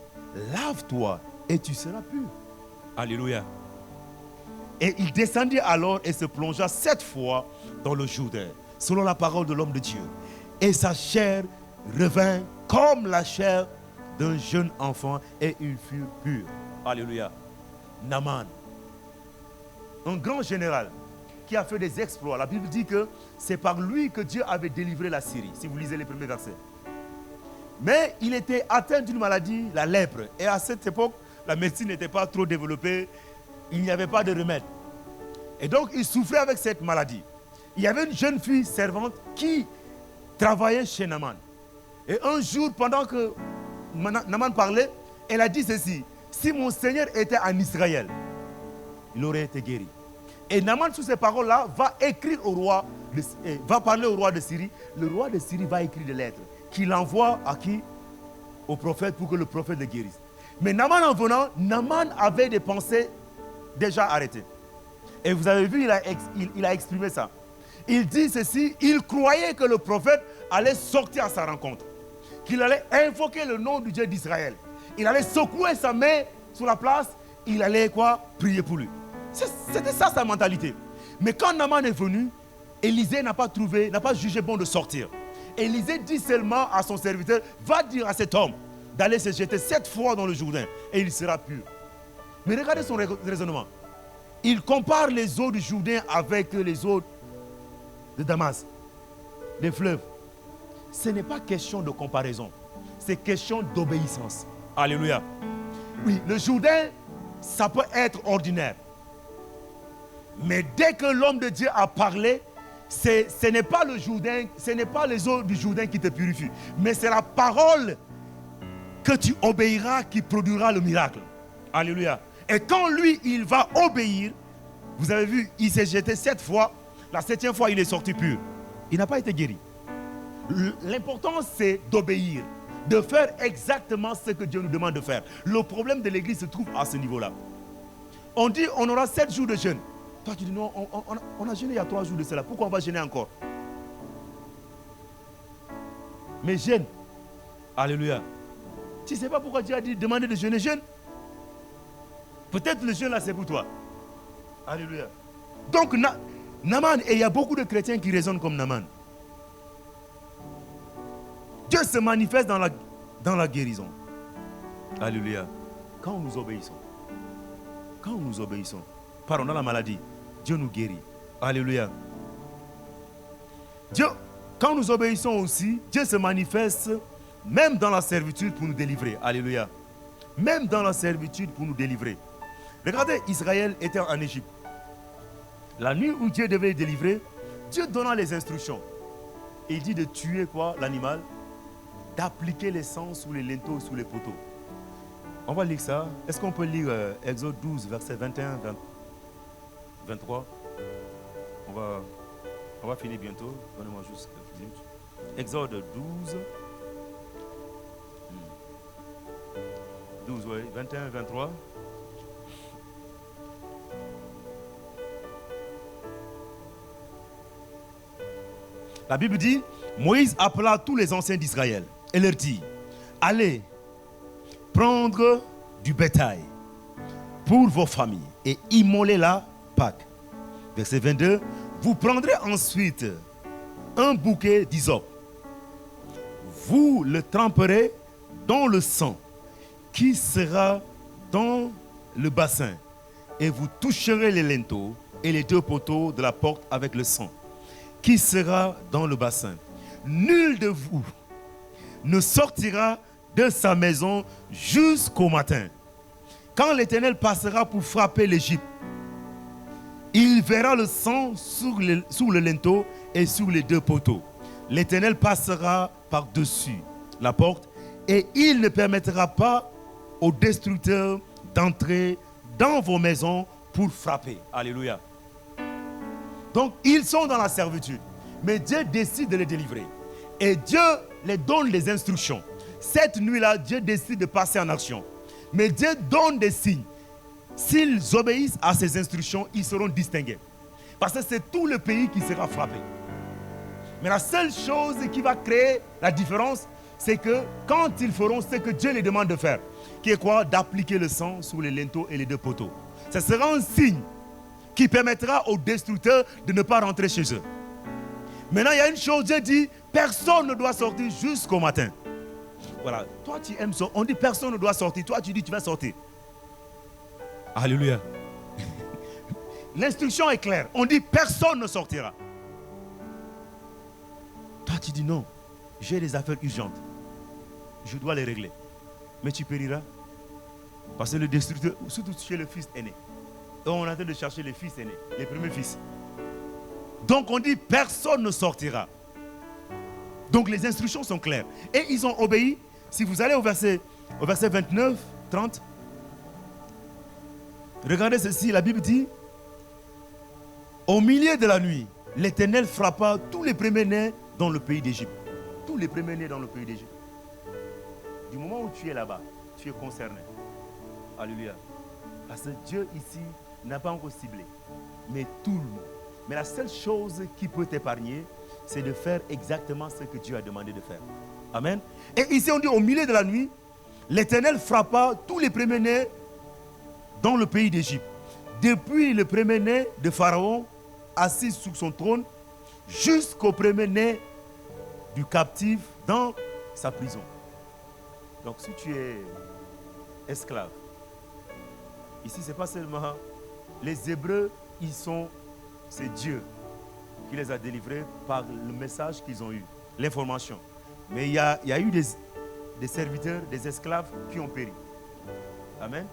Lave-toi et tu seras pur. Alléluia. Et il descendit alors et se plongea 7 fois dans le Jourdain, selon la parole de l'homme de Dieu. Et sa chair revint comme la chair d'un jeune enfant et il fut pur. Alléluia. Naaman, un grand général qui a fait des exploits. La Bible dit que c'est par lui que Dieu avait délivré la Syrie, si vous lisez les premiers versets. Mais il était atteint d'une maladie, la lèpre. Et à cette époque, la médecine n'était pas trop développée. Il n'y avait pas de remède. Et donc, il souffrait avec cette maladie. Il y avait une jeune fille servante qui travaillait chez Naaman. Et un jour, pendant que Naaman parlait, elle a dit ceci. Si mon Seigneur était en Israël, il aurait été guéri. Et Naaman, sous ces paroles-là, va écrire au roi, va parler au roi de Syrie. Le roi de Syrie va écrire des lettres qu'il envoie à qui? Au prophète pour que le prophète le guérisse. Mais Naaman en venant, Naaman avait des pensées déjà arrêtées. Et vous avez vu, il a exprimé ça. Il dit ceci, il croyait que le prophète allait sortir à sa rencontre. Qu'il allait invoquer le nom du Dieu d'Israël. Il allait secouer sa main sur la place, il allait quoi? Prier pour lui. C'était ça sa mentalité. Mais quand Naaman est venu, Élisée n'a pas jugé bon de sortir. Élisée dit seulement à son serviteur, va dire à cet homme d'aller se jeter 7 fois dans le Jourdain et il sera pur. Mais regardez son raisonnement. Il compare les eaux du Jourdain avec les eaux de Damas, des fleuves. Ce n'est pas question de comparaison, c'est question d'obéissance. Alléluia. Oui, le Jourdain, ça peut être ordinaire. Mais dès que l'homme de Dieu a parlé, ce n'est pas le Jourdain, ce n'est pas les eaux du Jourdain qui te purifient, mais c'est la parole que tu obéiras qui produira le miracle. Alléluia. Et quand lui, il va obéir, vous avez vu, il s'est jeté 7 fois, la 7e fois, il est sorti pur. Il n'a pas été guéri. L'important, c'est d'obéir, de faire exactement ce que Dieu nous demande de faire. Le problème de l'église se trouve à ce niveau-là. On dit, on aura 7 jours de jeûne. Toi, tu dis, non, on a jeûné il y a 3 jours de cela. Pourquoi on va jeûner encore? Mais jeûne. Alléluia. Tu ne sais pas pourquoi Dieu a dit demander de jeûner, jeûne. Peut-être le jeûne là c'est pour toi. Alléluia. Donc Naaman, et il y a beaucoup de chrétiens qui raisonnent comme Naaman. Dieu se manifeste dans la guérison. Alléluia. Quand nous obéissons. Quand nous obéissons. Pardon, dans la maladie, Dieu nous guérit. Alléluia. Dieu, quand nous obéissons aussi, Dieu se manifeste même dans la servitude pour nous délivrer. Alléluia. Même dans la servitude pour nous délivrer. Regardez, Israël était en Égypte. La nuit où Dieu devait délivrer, Dieu donna les instructions. Il dit de tuer quoi, l'animal, d'appliquer les sangs sous les linteaux, sous les poteaux. On va lire ça. Est-ce qu'on peut lire Exode 12, versets 21, 23? On va finir bientôt. Donnez-moi juste quelques minutes. Exode 12. 12, oui. 21, 23. La Bible dit, Moïse appela tous les anciens d'Israël et leur dit, allez prendre du bétail pour vos familles et immoler la Pâque. Verset 22, vous prendrez ensuite un bouquet d'hysope. Vous le tremperez dans le sang qui sera dans le bassin et vous toucherez les linteaux et les deux poteaux de la porte avec le sang qui sera dans le bassin. Nul de vous ne sortira de sa maison jusqu'au matin. Quand l'Éternel passera pour frapper l'Égypte, il verra le sang sur le linteau et sur les deux poteaux. L'Éternel passera par-dessus la porte et il ne permettra pas aux destructeurs d'entrer dans vos maisons pour frapper. Alléluia. Donc, ils sont dans la servitude. Mais Dieu décide de les délivrer. Et Dieu les donne les instructions. Cette nuit-là, Dieu décide de passer en action. Mais Dieu donne des signes. S'ils obéissent à ces instructions, ils seront distingués. Parce que c'est tout le pays qui sera frappé. Mais la seule chose qui va créer la différence, c'est que quand ils feront ce que Dieu les demande de faire, qui est quoi? D'appliquer le sang sur les linteaux et les deux poteaux. Ce sera un signe qui permettra aux destructeurs de ne pas rentrer chez eux. Maintenant, il y a une chose, Dieu dit, personne ne doit sortir jusqu'au matin. Voilà, toi tu aimes ça, on dit personne ne doit sortir, toi tu dis tu vas sortir. Alléluia. L'instruction est claire, on dit personne ne sortira. Toi tu dis non, j'ai des affaires urgentes, je dois les régler. Mais tu périras. Parce que le destructeur, surtout chez le fils aîné. Et on est en train de chercher les fils aînés, les premiers fils. Donc on dit personne ne sortira. Donc les instructions sont claires. Et ils ont obéi. Si vous allez au verset 29, 30. Regardez ceci, la Bible dit, au milieu de la nuit, l'Éternel frappa tous les premiers-nés dans le pays d'Égypte. Tous les premiers-nés dans le pays d'Égypte. Du moment où tu es là-bas, tu es concerné. Alléluia. Parce que Dieu ici n'a pas encore ciblé, mais tout le monde. Mais la seule chose qui peut t'épargner, c'est de faire exactement ce que Dieu a demandé de faire. Amen. Et ici on dit au milieu de la nuit, l'Éternel frappa tous les premiers-nés dans le pays d'Égypte. Depuis le premier-né de Pharaon, assis sur son trône, jusqu'au premier-né du captif dans sa prison. Donc si tu es esclave, ici ce n'est pas seulement les Hébreux, c'est Dieu qui les a délivrés par le message qu'ils ont eu, l'information. Mais il y a eu des serviteurs, des esclaves qui ont péri. Amen.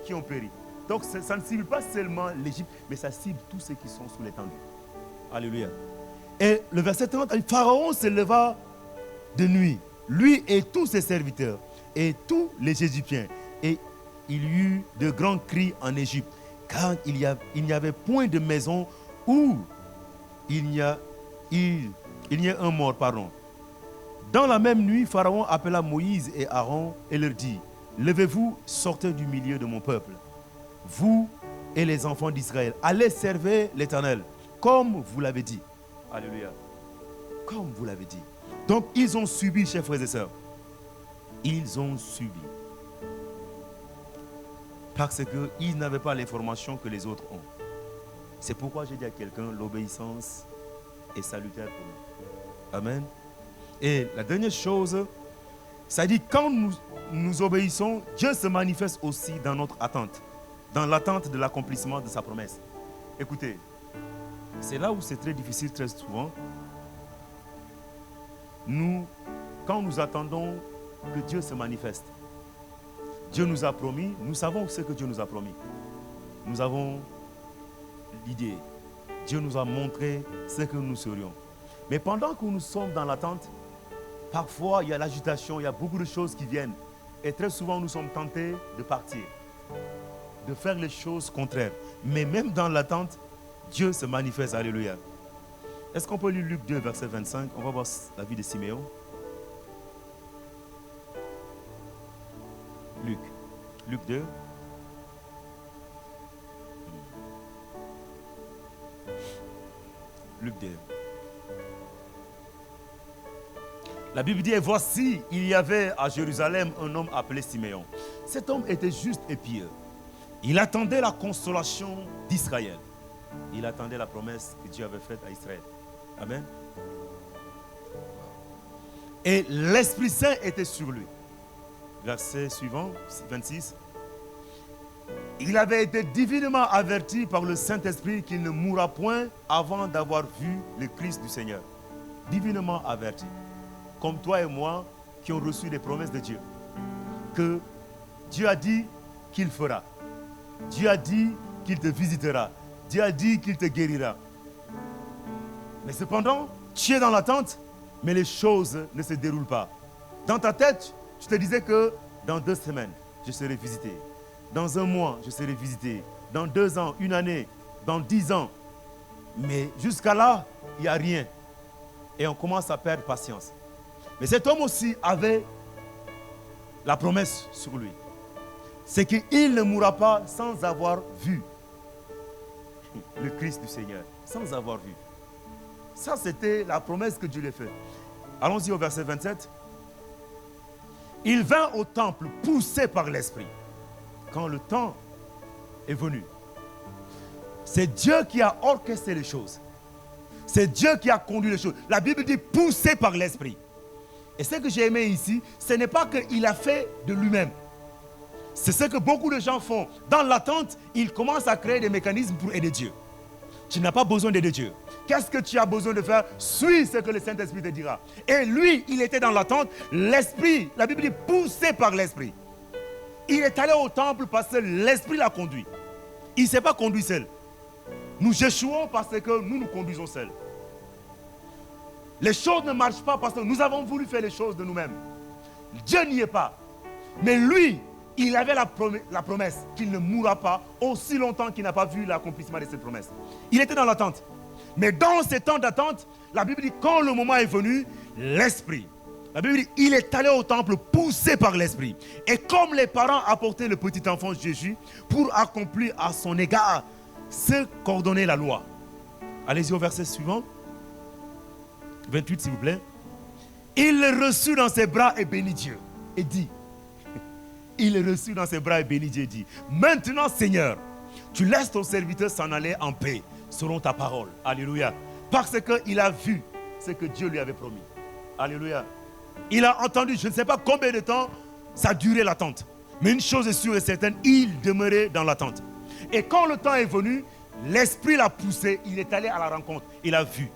Qui ont péri. Donc ça ne cible pas seulement l'Égypte, mais ça cible tous ceux qui sont sous l'étendue. Alléluia. Et le verset 30, Pharaon se leva de nuit, lui et tous ses serviteurs, et tous les Égyptiens. Et il y eut de grands cris en Égypte, car il n'y avait point de maison où il n'y a un mort. Dans la même nuit, Pharaon appela Moïse et Aaron et leur dit, levez-vous, sortez du milieu de mon peuple, vous et les enfants d'Israël, allez servir l'Éternel, comme vous l'avez dit. Alléluia. Comme vous l'avez dit. Donc, ils ont subi, chers frères et sœurs. Ils ont subi. Parce qu'ils n'avaient pas l'information que les autres ont. C'est pourquoi j'ai dit à quelqu'un, l'obéissance est salutaire pour nous. Amen. Et la dernière chose, ça dit, quand nous obéissons, Dieu se manifeste aussi dans notre attente. Dans l'attente de l'accomplissement de sa promesse. Écoutez, c'est là où c'est très difficile très souvent. Quand nous attendons que Dieu se manifeste, Dieu nous a promis, nous savons ce que Dieu nous a promis. Nous avons l'idée. Dieu nous a montré ce que nous serions. Mais pendant que nous sommes dans l'attente, parfois il y a l'agitation, il y a beaucoup de choses qui viennent. Et très souvent nous sommes tentés de partir, de faire les choses contraires. Mais même dans l'attente, Dieu se manifeste. Alléluia. Est-ce qu'on peut lire Luc 2, verset 25? On va voir la vie de Siméon. Luc 2. Luc 2. La Bible dit, et voici, il y avait à Jérusalem un homme appelé Siméon. Cet homme était juste et pieux. Il attendait la consolation d'Israël. Il attendait la promesse que Dieu avait faite à Israël. Amen. Et l'Esprit Saint était sur lui. Verset suivant, 26. Il avait été divinement averti par le Saint-Esprit qu'il ne mourra point avant d'avoir vu le Christ du Seigneur. Divinement averti. Comme toi et moi qui ont reçu les promesses de Dieu. Que Dieu a dit qu'il fera. Dieu a dit qu'il te visitera. Dieu a dit qu'il te guérira. Mais cependant, tu es dans l'attente, mais les choses ne se déroulent pas. Dans ta tête, tu te disais que dans 2 semaines, je serai visité. Dans 1 mois, je serai visité. Dans 2 ans, 1 année, dans 10 ans. Mais jusqu'à là, il n'y a rien. Et on commence à perdre patience. Mais cet homme aussi avait la promesse sur lui. C'est qu'il ne mourra pas sans avoir vu le Christ du Seigneur. Sans avoir vu. Ça, c'était la promesse que Dieu lui a faite. Allons-y au verset 27. Il vint au temple poussé par l'Esprit. Quand le temps est venu, c'est Dieu qui a orchestré les choses. C'est Dieu qui a conduit les choses. La Bible dit poussé par l'Esprit. Et ce que j'ai aimé ici, ce n'est pas qu'il a fait de lui-même. C'est ce que beaucoup de gens font. Dans l'attente, ils commencent à créer des mécanismes pour aider Dieu. Tu n'as pas besoin d'aider Dieu. Qu'est-ce que tu as besoin de faire? Suis ce que le Saint-Esprit te dira. Et lui, il était dans l'attente. L'Esprit, la Bible dit poussé par l'Esprit. Il est allé au temple parce que l'Esprit l'a conduit. Il ne s'est pas conduit seul. Nous échouons parce que nous nous conduisons seuls. Les choses ne marchent pas parce que nous avons voulu faire les choses de nous-mêmes. Dieu n'y est pas. Mais lui, il avait la promesse qu'il ne mourra pas aussi longtemps qu'il n'a pas vu l'accomplissement de cette promesse. Il était dans l'attente. Mais dans ces temps d'attente, la Bible dit quand le moment est venu, l'Esprit. La Bible dit il est allé au temple poussé par l'Esprit. Et comme les parents apportaient le petit enfant Jésus pour accomplir à son égard ce qu'ordonnait la loi. Allez-y au verset suivant. 28 s'il vous plaît. Il le reçut dans ses bras et bénit Dieu. Et dit. Il le reçut dans ses bras et bénit Dieu et dit. Maintenant Seigneur, tu laisses ton serviteur s'en aller en paix selon ta parole. Alléluia. Parce qu'il a vu ce que Dieu lui avait promis. Alléluia. Il a entendu, je ne sais pas combien de temps ça a duré l'attente. Mais une chose est sûre et certaine, il demeurait dans l'attente. Et quand le temps est venu, l'Esprit l'a poussé, il est allé à la rencontre, il a vu.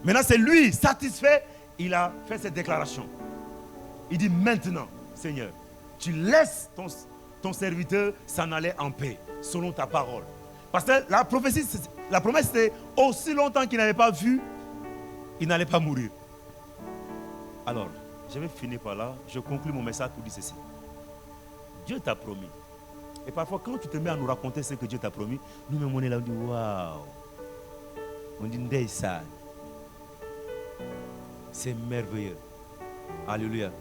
Maintenant c'est lui, satisfait, il a fait cette déclaration. Il dit maintenant, Seigneur, tu laisses ton serviteur s'en aller en paix, selon ta parole. Parce que la promesse c'était aussi longtemps qu'il n'avait pas vu, il n'allait pas mourir. Alors, je vais finir par là, je conclue mon message pour dire ceci. Dieu t'a promis. Et parfois, quand tu te mets à nous raconter ce que Dieu t'a promis, nous-mêmes on est là, on dit waouh. On dit Ndeysaan. C'est merveilleux. Alléluia.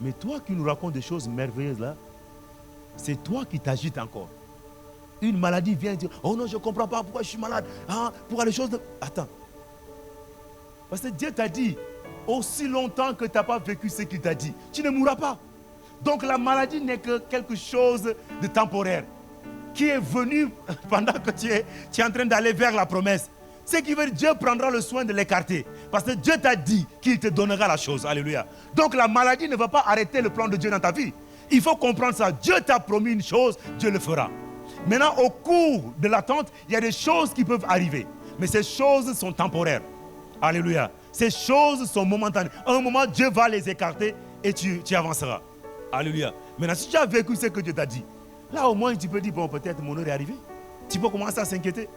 Mais toi qui nous racontes des choses merveilleuses là, c'est toi qui t'agites encore. Une maladie vient dire, oh non, je ne comprends pas pourquoi je suis malade. Ah, pourquoi les choses... Attends. Parce que Dieu t'a dit aussi longtemps que tu n'as pas vécu ce qu'il t'a dit, tu ne mourras pas. Donc la maladie n'est que quelque chose de temporaire qui est venu pendant que tu es en train d'aller vers la promesse. Ce qui veut dire Dieu prendra le soin de l'écarter. Parce que Dieu t'a dit qu'il te donnera la chose. Alléluia. Donc la maladie ne va pas arrêter le plan de Dieu dans ta vie. Il faut comprendre ça. Dieu t'a promis une chose, Dieu le fera. Maintenant, au cours de l'attente, il y a des choses qui peuvent arriver. Mais ces choses sont temporaires. Alléluia. Ces choses sont momentanées. À un moment, Dieu va les écarter et tu avanceras. Alléluia. Maintenant, si tu as vécu ce que Dieu t'a dit, là au moins tu peux dire, bon, peut-être mon heure est arrivée. Tu peux commencer à s'inquiéter.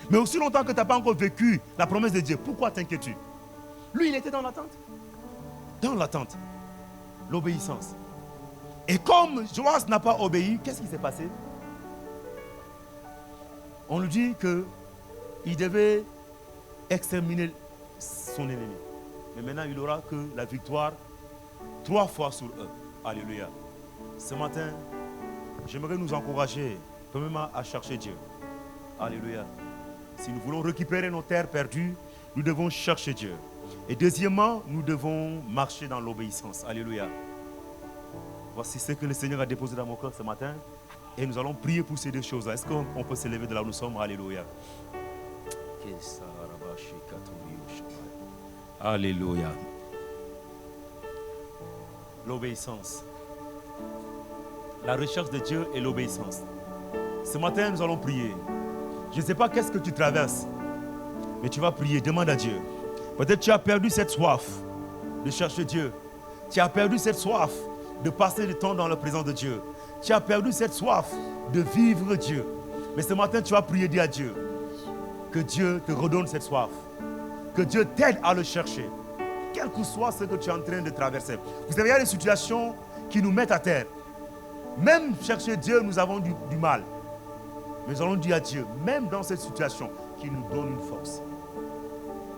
Mais aussi longtemps que tu n'as pas encore vécu la promesse de Dieu, pourquoi t'inquiètes-tu? Lui, il était dans l'attente. Dans l'attente. L'obéissance. Et comme Joas n'a pas obéi, qu'est-ce qui s'est passé? On lui dit qu'il devait exterminer son ennemi. Mais maintenant, il n'aura que la victoire 3 fois sur eux. Alléluia. Ce matin, j'aimerais nous encourager, premièrement, à chercher Dieu. Alléluia. Si nous voulons récupérer nos terres perdues, nous devons chercher Dieu. Et deuxièmement, nous devons marcher dans l'obéissance. Alléluia. Voici ce que le Seigneur a déposé dans mon cœur ce matin. Et nous allons prier pour ces deux choses. Est-ce qu'on peut se lever de là où nous sommes? Alléluia. Alléluia. L'obéissance. La recherche de Dieu et l'obéissance. Ce matin, nous allons prier. Je ne sais pas qu'est-ce que tu traverses, mais tu vas prier, demande à Dieu. Peut-être tu as perdu cette soif de chercher Dieu. Tu as perdu cette soif de passer du temps dans la présence de Dieu. Tu as perdu cette soif de vivre Dieu. Mais ce matin, tu vas prier, dire à Dieu que Dieu te redonne cette soif. Que Dieu t'aide à le chercher. Quel que soit ce que tu es en train de traverser. Vous savez, il y a des situations qui nous mettent à terre. Même chercher Dieu, nous avons du mal. Mais nous allons dire à Dieu, même dans cette situation, qu'il nous donne une force.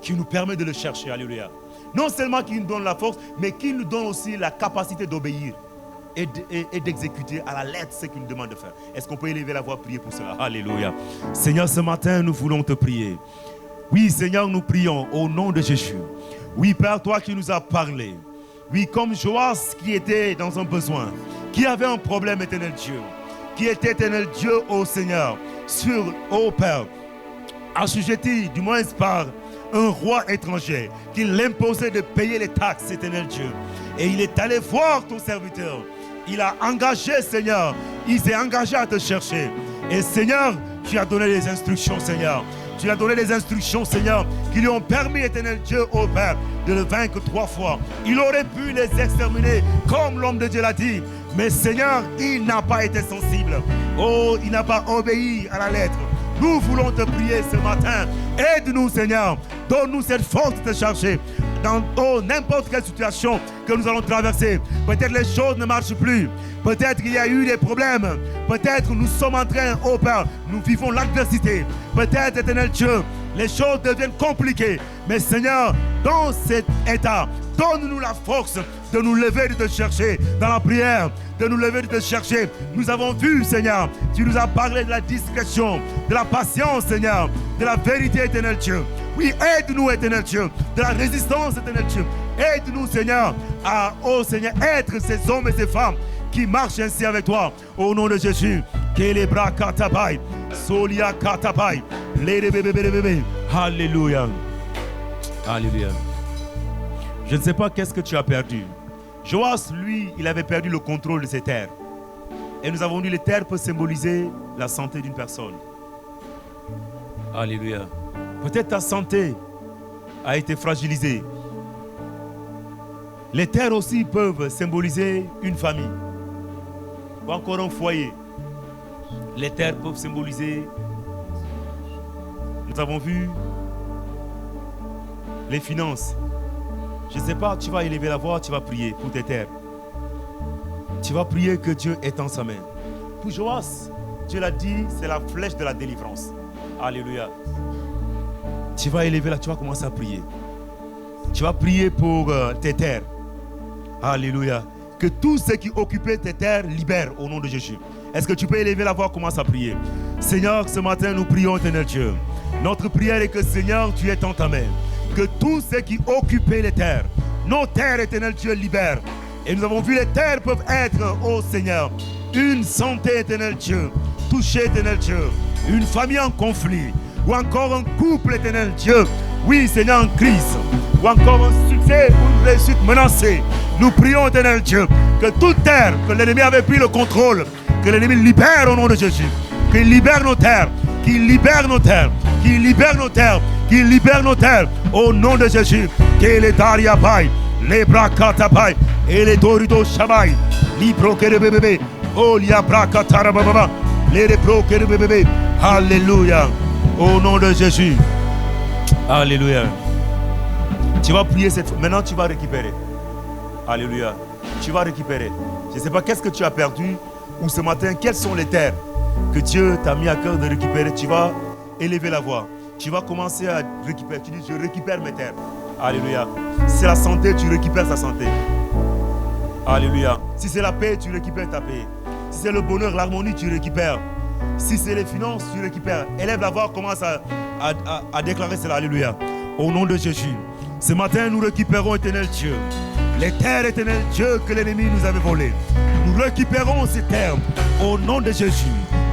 Qui nous permet de le chercher. Alléluia. Non seulement qu'il nous donne la force, mais qu'il nous donne aussi la capacité d'obéir et d'exécuter à la lettre ce qu'il nous demande de faire. Est-ce qu'on peut élever la voix, prier pour cela? Alléluia. Seigneur, ce matin, nous voulons te prier. Oui, Seigneur, nous prions au nom de Jésus. Oui, Père, toi qui nous as parlé. Oui, comme Joas qui était dans un besoin, qui avait un problème, éternel Dieu, qui était éternel Dieu, ô Seigneur, sur, ô Père, assujetti, du moins par un roi étranger, qui l'imposait de payer les taxes, éternel Dieu. Et il est allé voir ton serviteur. Il a engagé, Seigneur, il s'est engagé à te chercher. Et Seigneur, tu as donné les instructions, Seigneur. Tu as donné des instructions, Seigneur, qui lui ont permis, éternel Dieu, ô Père, de le vaincre 3 fois. Il aurait pu les exterminer, comme l'homme de Dieu l'a dit. Mais Seigneur, il n'a pas été sensible. Oh, il n'a pas obéi à la lettre. Nous voulons te prier ce matin. Aide-nous, Seigneur. Donne-nous cette force de te chercher. Dans n'importe quelle situation que nous allons traverser. Peut-être les choses ne marchent plus. Peut-être qu'il y a eu des problèmes. Peut-être nous sommes en train, oh Père, nous vivons l'adversité. Peut-être, éternel Dieu, les choses deviennent compliquées. Mais Seigneur, dans cet état, donne-nous la force de nous lever, de te chercher dans la prière, de nous lever, de te chercher. Nous avons vu, Seigneur, tu nous as parlé de la discrétion, de la patience, Seigneur, de la vérité, éternel Dieu. Oui, aide-nous, éternel Dieu, de la résistance, éternel Dieu. Aide-nous, Seigneur, à, oh Seigneur, être ces hommes et ces femmes qui marchent ainsi avec toi. Au nom de Jésus. Kelebra katabai, solia katabai, bébé. Alléluia. Alléluia. Je ne sais pas qu'est-ce que tu as perdu. Joas, lui, il avait perdu le contrôle de ses terres. Et nous avons dit que les terres peuvent symboliser la santé d'une personne. Alléluia. Peut-être ta santé a été fragilisée. Les terres aussi peuvent symboliser une famille ou encore un foyer. Les terres peuvent symboliser, nous avons vu, les finances. Je ne sais pas, tu vas élever la voix, tu vas prier pour tes terres. Tu vas prier que Dieu étend sa main. Pour Joas, Dieu l'a dit, c'est la flèche de la délivrance. Alléluia. Tu vas élever là, tu vas commencer à prier. Tu vas prier pour tes terres. Alléluia. Que tous ceux qui occupaient tes terres libèrent au nom de Jésus. Est-ce que tu peux élever la voix, commence à prier. Seigneur, ce matin nous prions, éternel Dieu. Notre prière est que Seigneur, tu étends ta main. Que tous ceux qui occupaient les terres nos terres, éternel Dieu, libère. Et nous avons vu les terres peuvent être, ô Seigneur, une santé, éternel Dieu, touchée, éternel Dieu, une famille en conflit, ou encore un couple, éternel Dieu, oui, Seigneur, en crise, ou encore un succès ou une réussite menacée. Nous prions, éternel Dieu, que toute terre, que l'ennemi avait pris le contrôle, que l'ennemi libère au nom de Jésus, qu'il libère nos terres, qu'il libère nos terres, qu'il libère nos terres, qu'il libère nos terres, au nom de Jésus, qu'il est Ariabai, les Brakatabai, et les Dorido Shabai, Libro Kerebebe, oh Liabrakatarababa, les Repro Kerebebe, Alléluia, au nom de Jésus, Alléluia. Tu vas prier cette fois, maintenant tu vas récupérer, Alléluia, tu vas récupérer. Je ne sais pas qu'est-ce que tu as perdu, ou ce matin, quelles sont les terres que Dieu t'a mis à cœur de récupérer. Tu vas élever la voix, tu vas commencer à récupérer, tu dis je récupère mes terres, Alléluia. Si c'est la santé, tu récupères sa santé. Alléluia. Si c'est la paix, tu récupères ta paix. Si c'est le bonheur, l'harmonie, tu récupères. Si c'est les finances, tu récupères. Élève la voix, commence à déclarer cela. Alléluia. Au nom de Jésus. Ce matin, nous récupérons, éternel Dieu, les terres, éternel Dieu, que l'ennemi nous avait volées. Nous récupérons ces terres au nom de Jésus.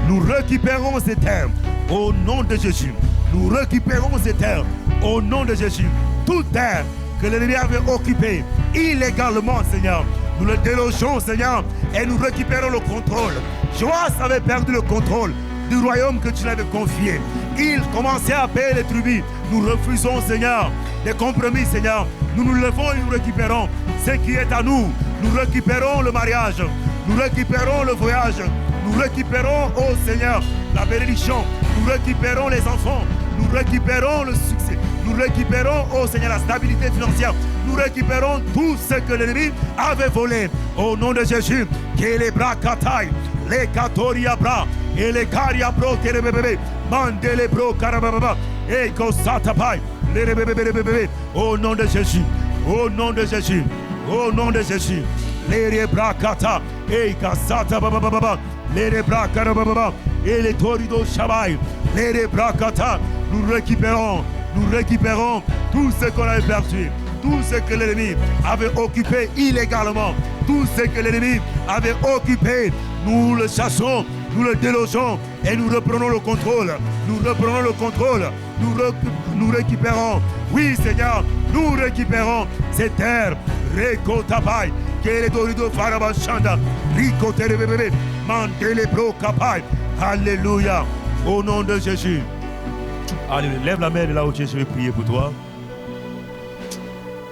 Nous récupérons ces terres au nom de Jésus. Nous récupérons ces terres au nom de Jésus. Toute terre que l'ennemi avait occupée illégalement, Seigneur, nous le délogeons, Seigneur, et nous récupérons le contrôle. Joas avait perdu le contrôle du royaume que tu l'avais confié. Il commençait à payer les tribus. Nous refusons, Seigneur, des compromis, Seigneur. Nous nous levons et nous récupérons ce qui est à nous. Nous récupérons le mariage. Nous récupérons le voyage. Nous récupérons, oh Seigneur, la bénédiction. Nous récupérons les enfants. Nous récupérons le succès. Nous récupérons, oh Seigneur, la stabilité financière. Nous récupérons tout ce que l'ennemi avait volé. Au nom de Jésus, que les bras kataï, les katoria bras, et les karia bro, bébé, mandele bro, karababa, et kosatapai, les bébé, au nom de Jésus, au nom de Jésus, au nom de Jésus, les bras kata, et kasata baba, les bras karababa, et les torido shabai, les bras kata, nous récupérons tout ce qu'on avait perdu, tout ce que l'ennemi avait occupé illégalement, tout ce que l'ennemi avait occupé, nous le chassons, nous le délogeons et nous reprenons le contrôle. Nous reprenons le contrôle, nous récupérons, oui Seigneur, nous récupérons ces terres. Reko tapai, kele dorido farabashanda, riko terebebe, mandele bro kapai. Alléluia, au nom de Jésus. Alléluia. Lève la main de là où tu es, je vais prier pour toi.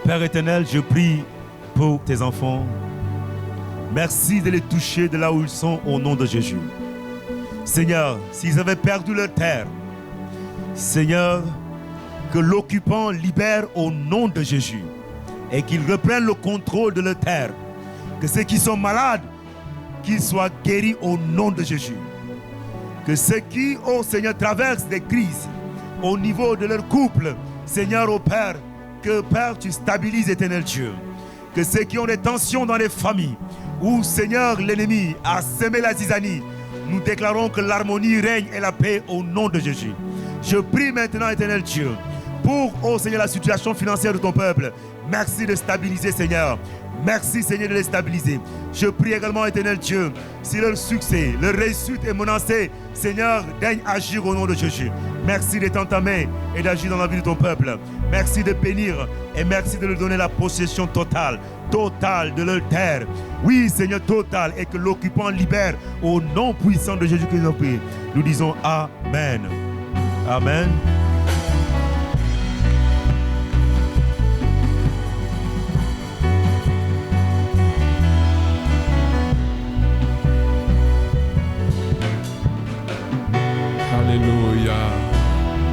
Père éternel, je prie pour tes enfants. Merci de les toucher de là où ils sont au nom de Jésus. Seigneur, s'ils avaient perdu leur terre, Seigneur, que l'occupant libère au nom de Jésus et qu'ils reprennent le contrôle de leur terre. Que ceux qui sont malades, qu'ils soient guéris au nom de Jésus. Que ceux qui, oh Seigneur, traversent des crises au niveau de leur couple, Seigneur, oh Père, que Père, tu stabilises, éternel Dieu. Que ceux qui ont des tensions dans les familles, où Seigneur, l'ennemi a semé la zizanie, nous déclarons que l'harmonie règne et la paix au nom de Jésus. Je prie maintenant, éternel Dieu, pour, oh Seigneur, la situation financière de ton peuple. Merci de stabiliser, Seigneur. Merci, Seigneur, de les stabiliser. Je prie également, éternel Dieu, si leur succès, leur réussite est menacée, Seigneur, daigne agir au nom de Jésus. Merci d'étendre ta main et d'agir dans la vie de ton peuple. Merci de bénir et merci de leur donner la possession totale de leur terre. Oui, Seigneur, totale, et que l'occupant libère au nom puissant de Jésus que nous prions. Nous disons Amen. Amen.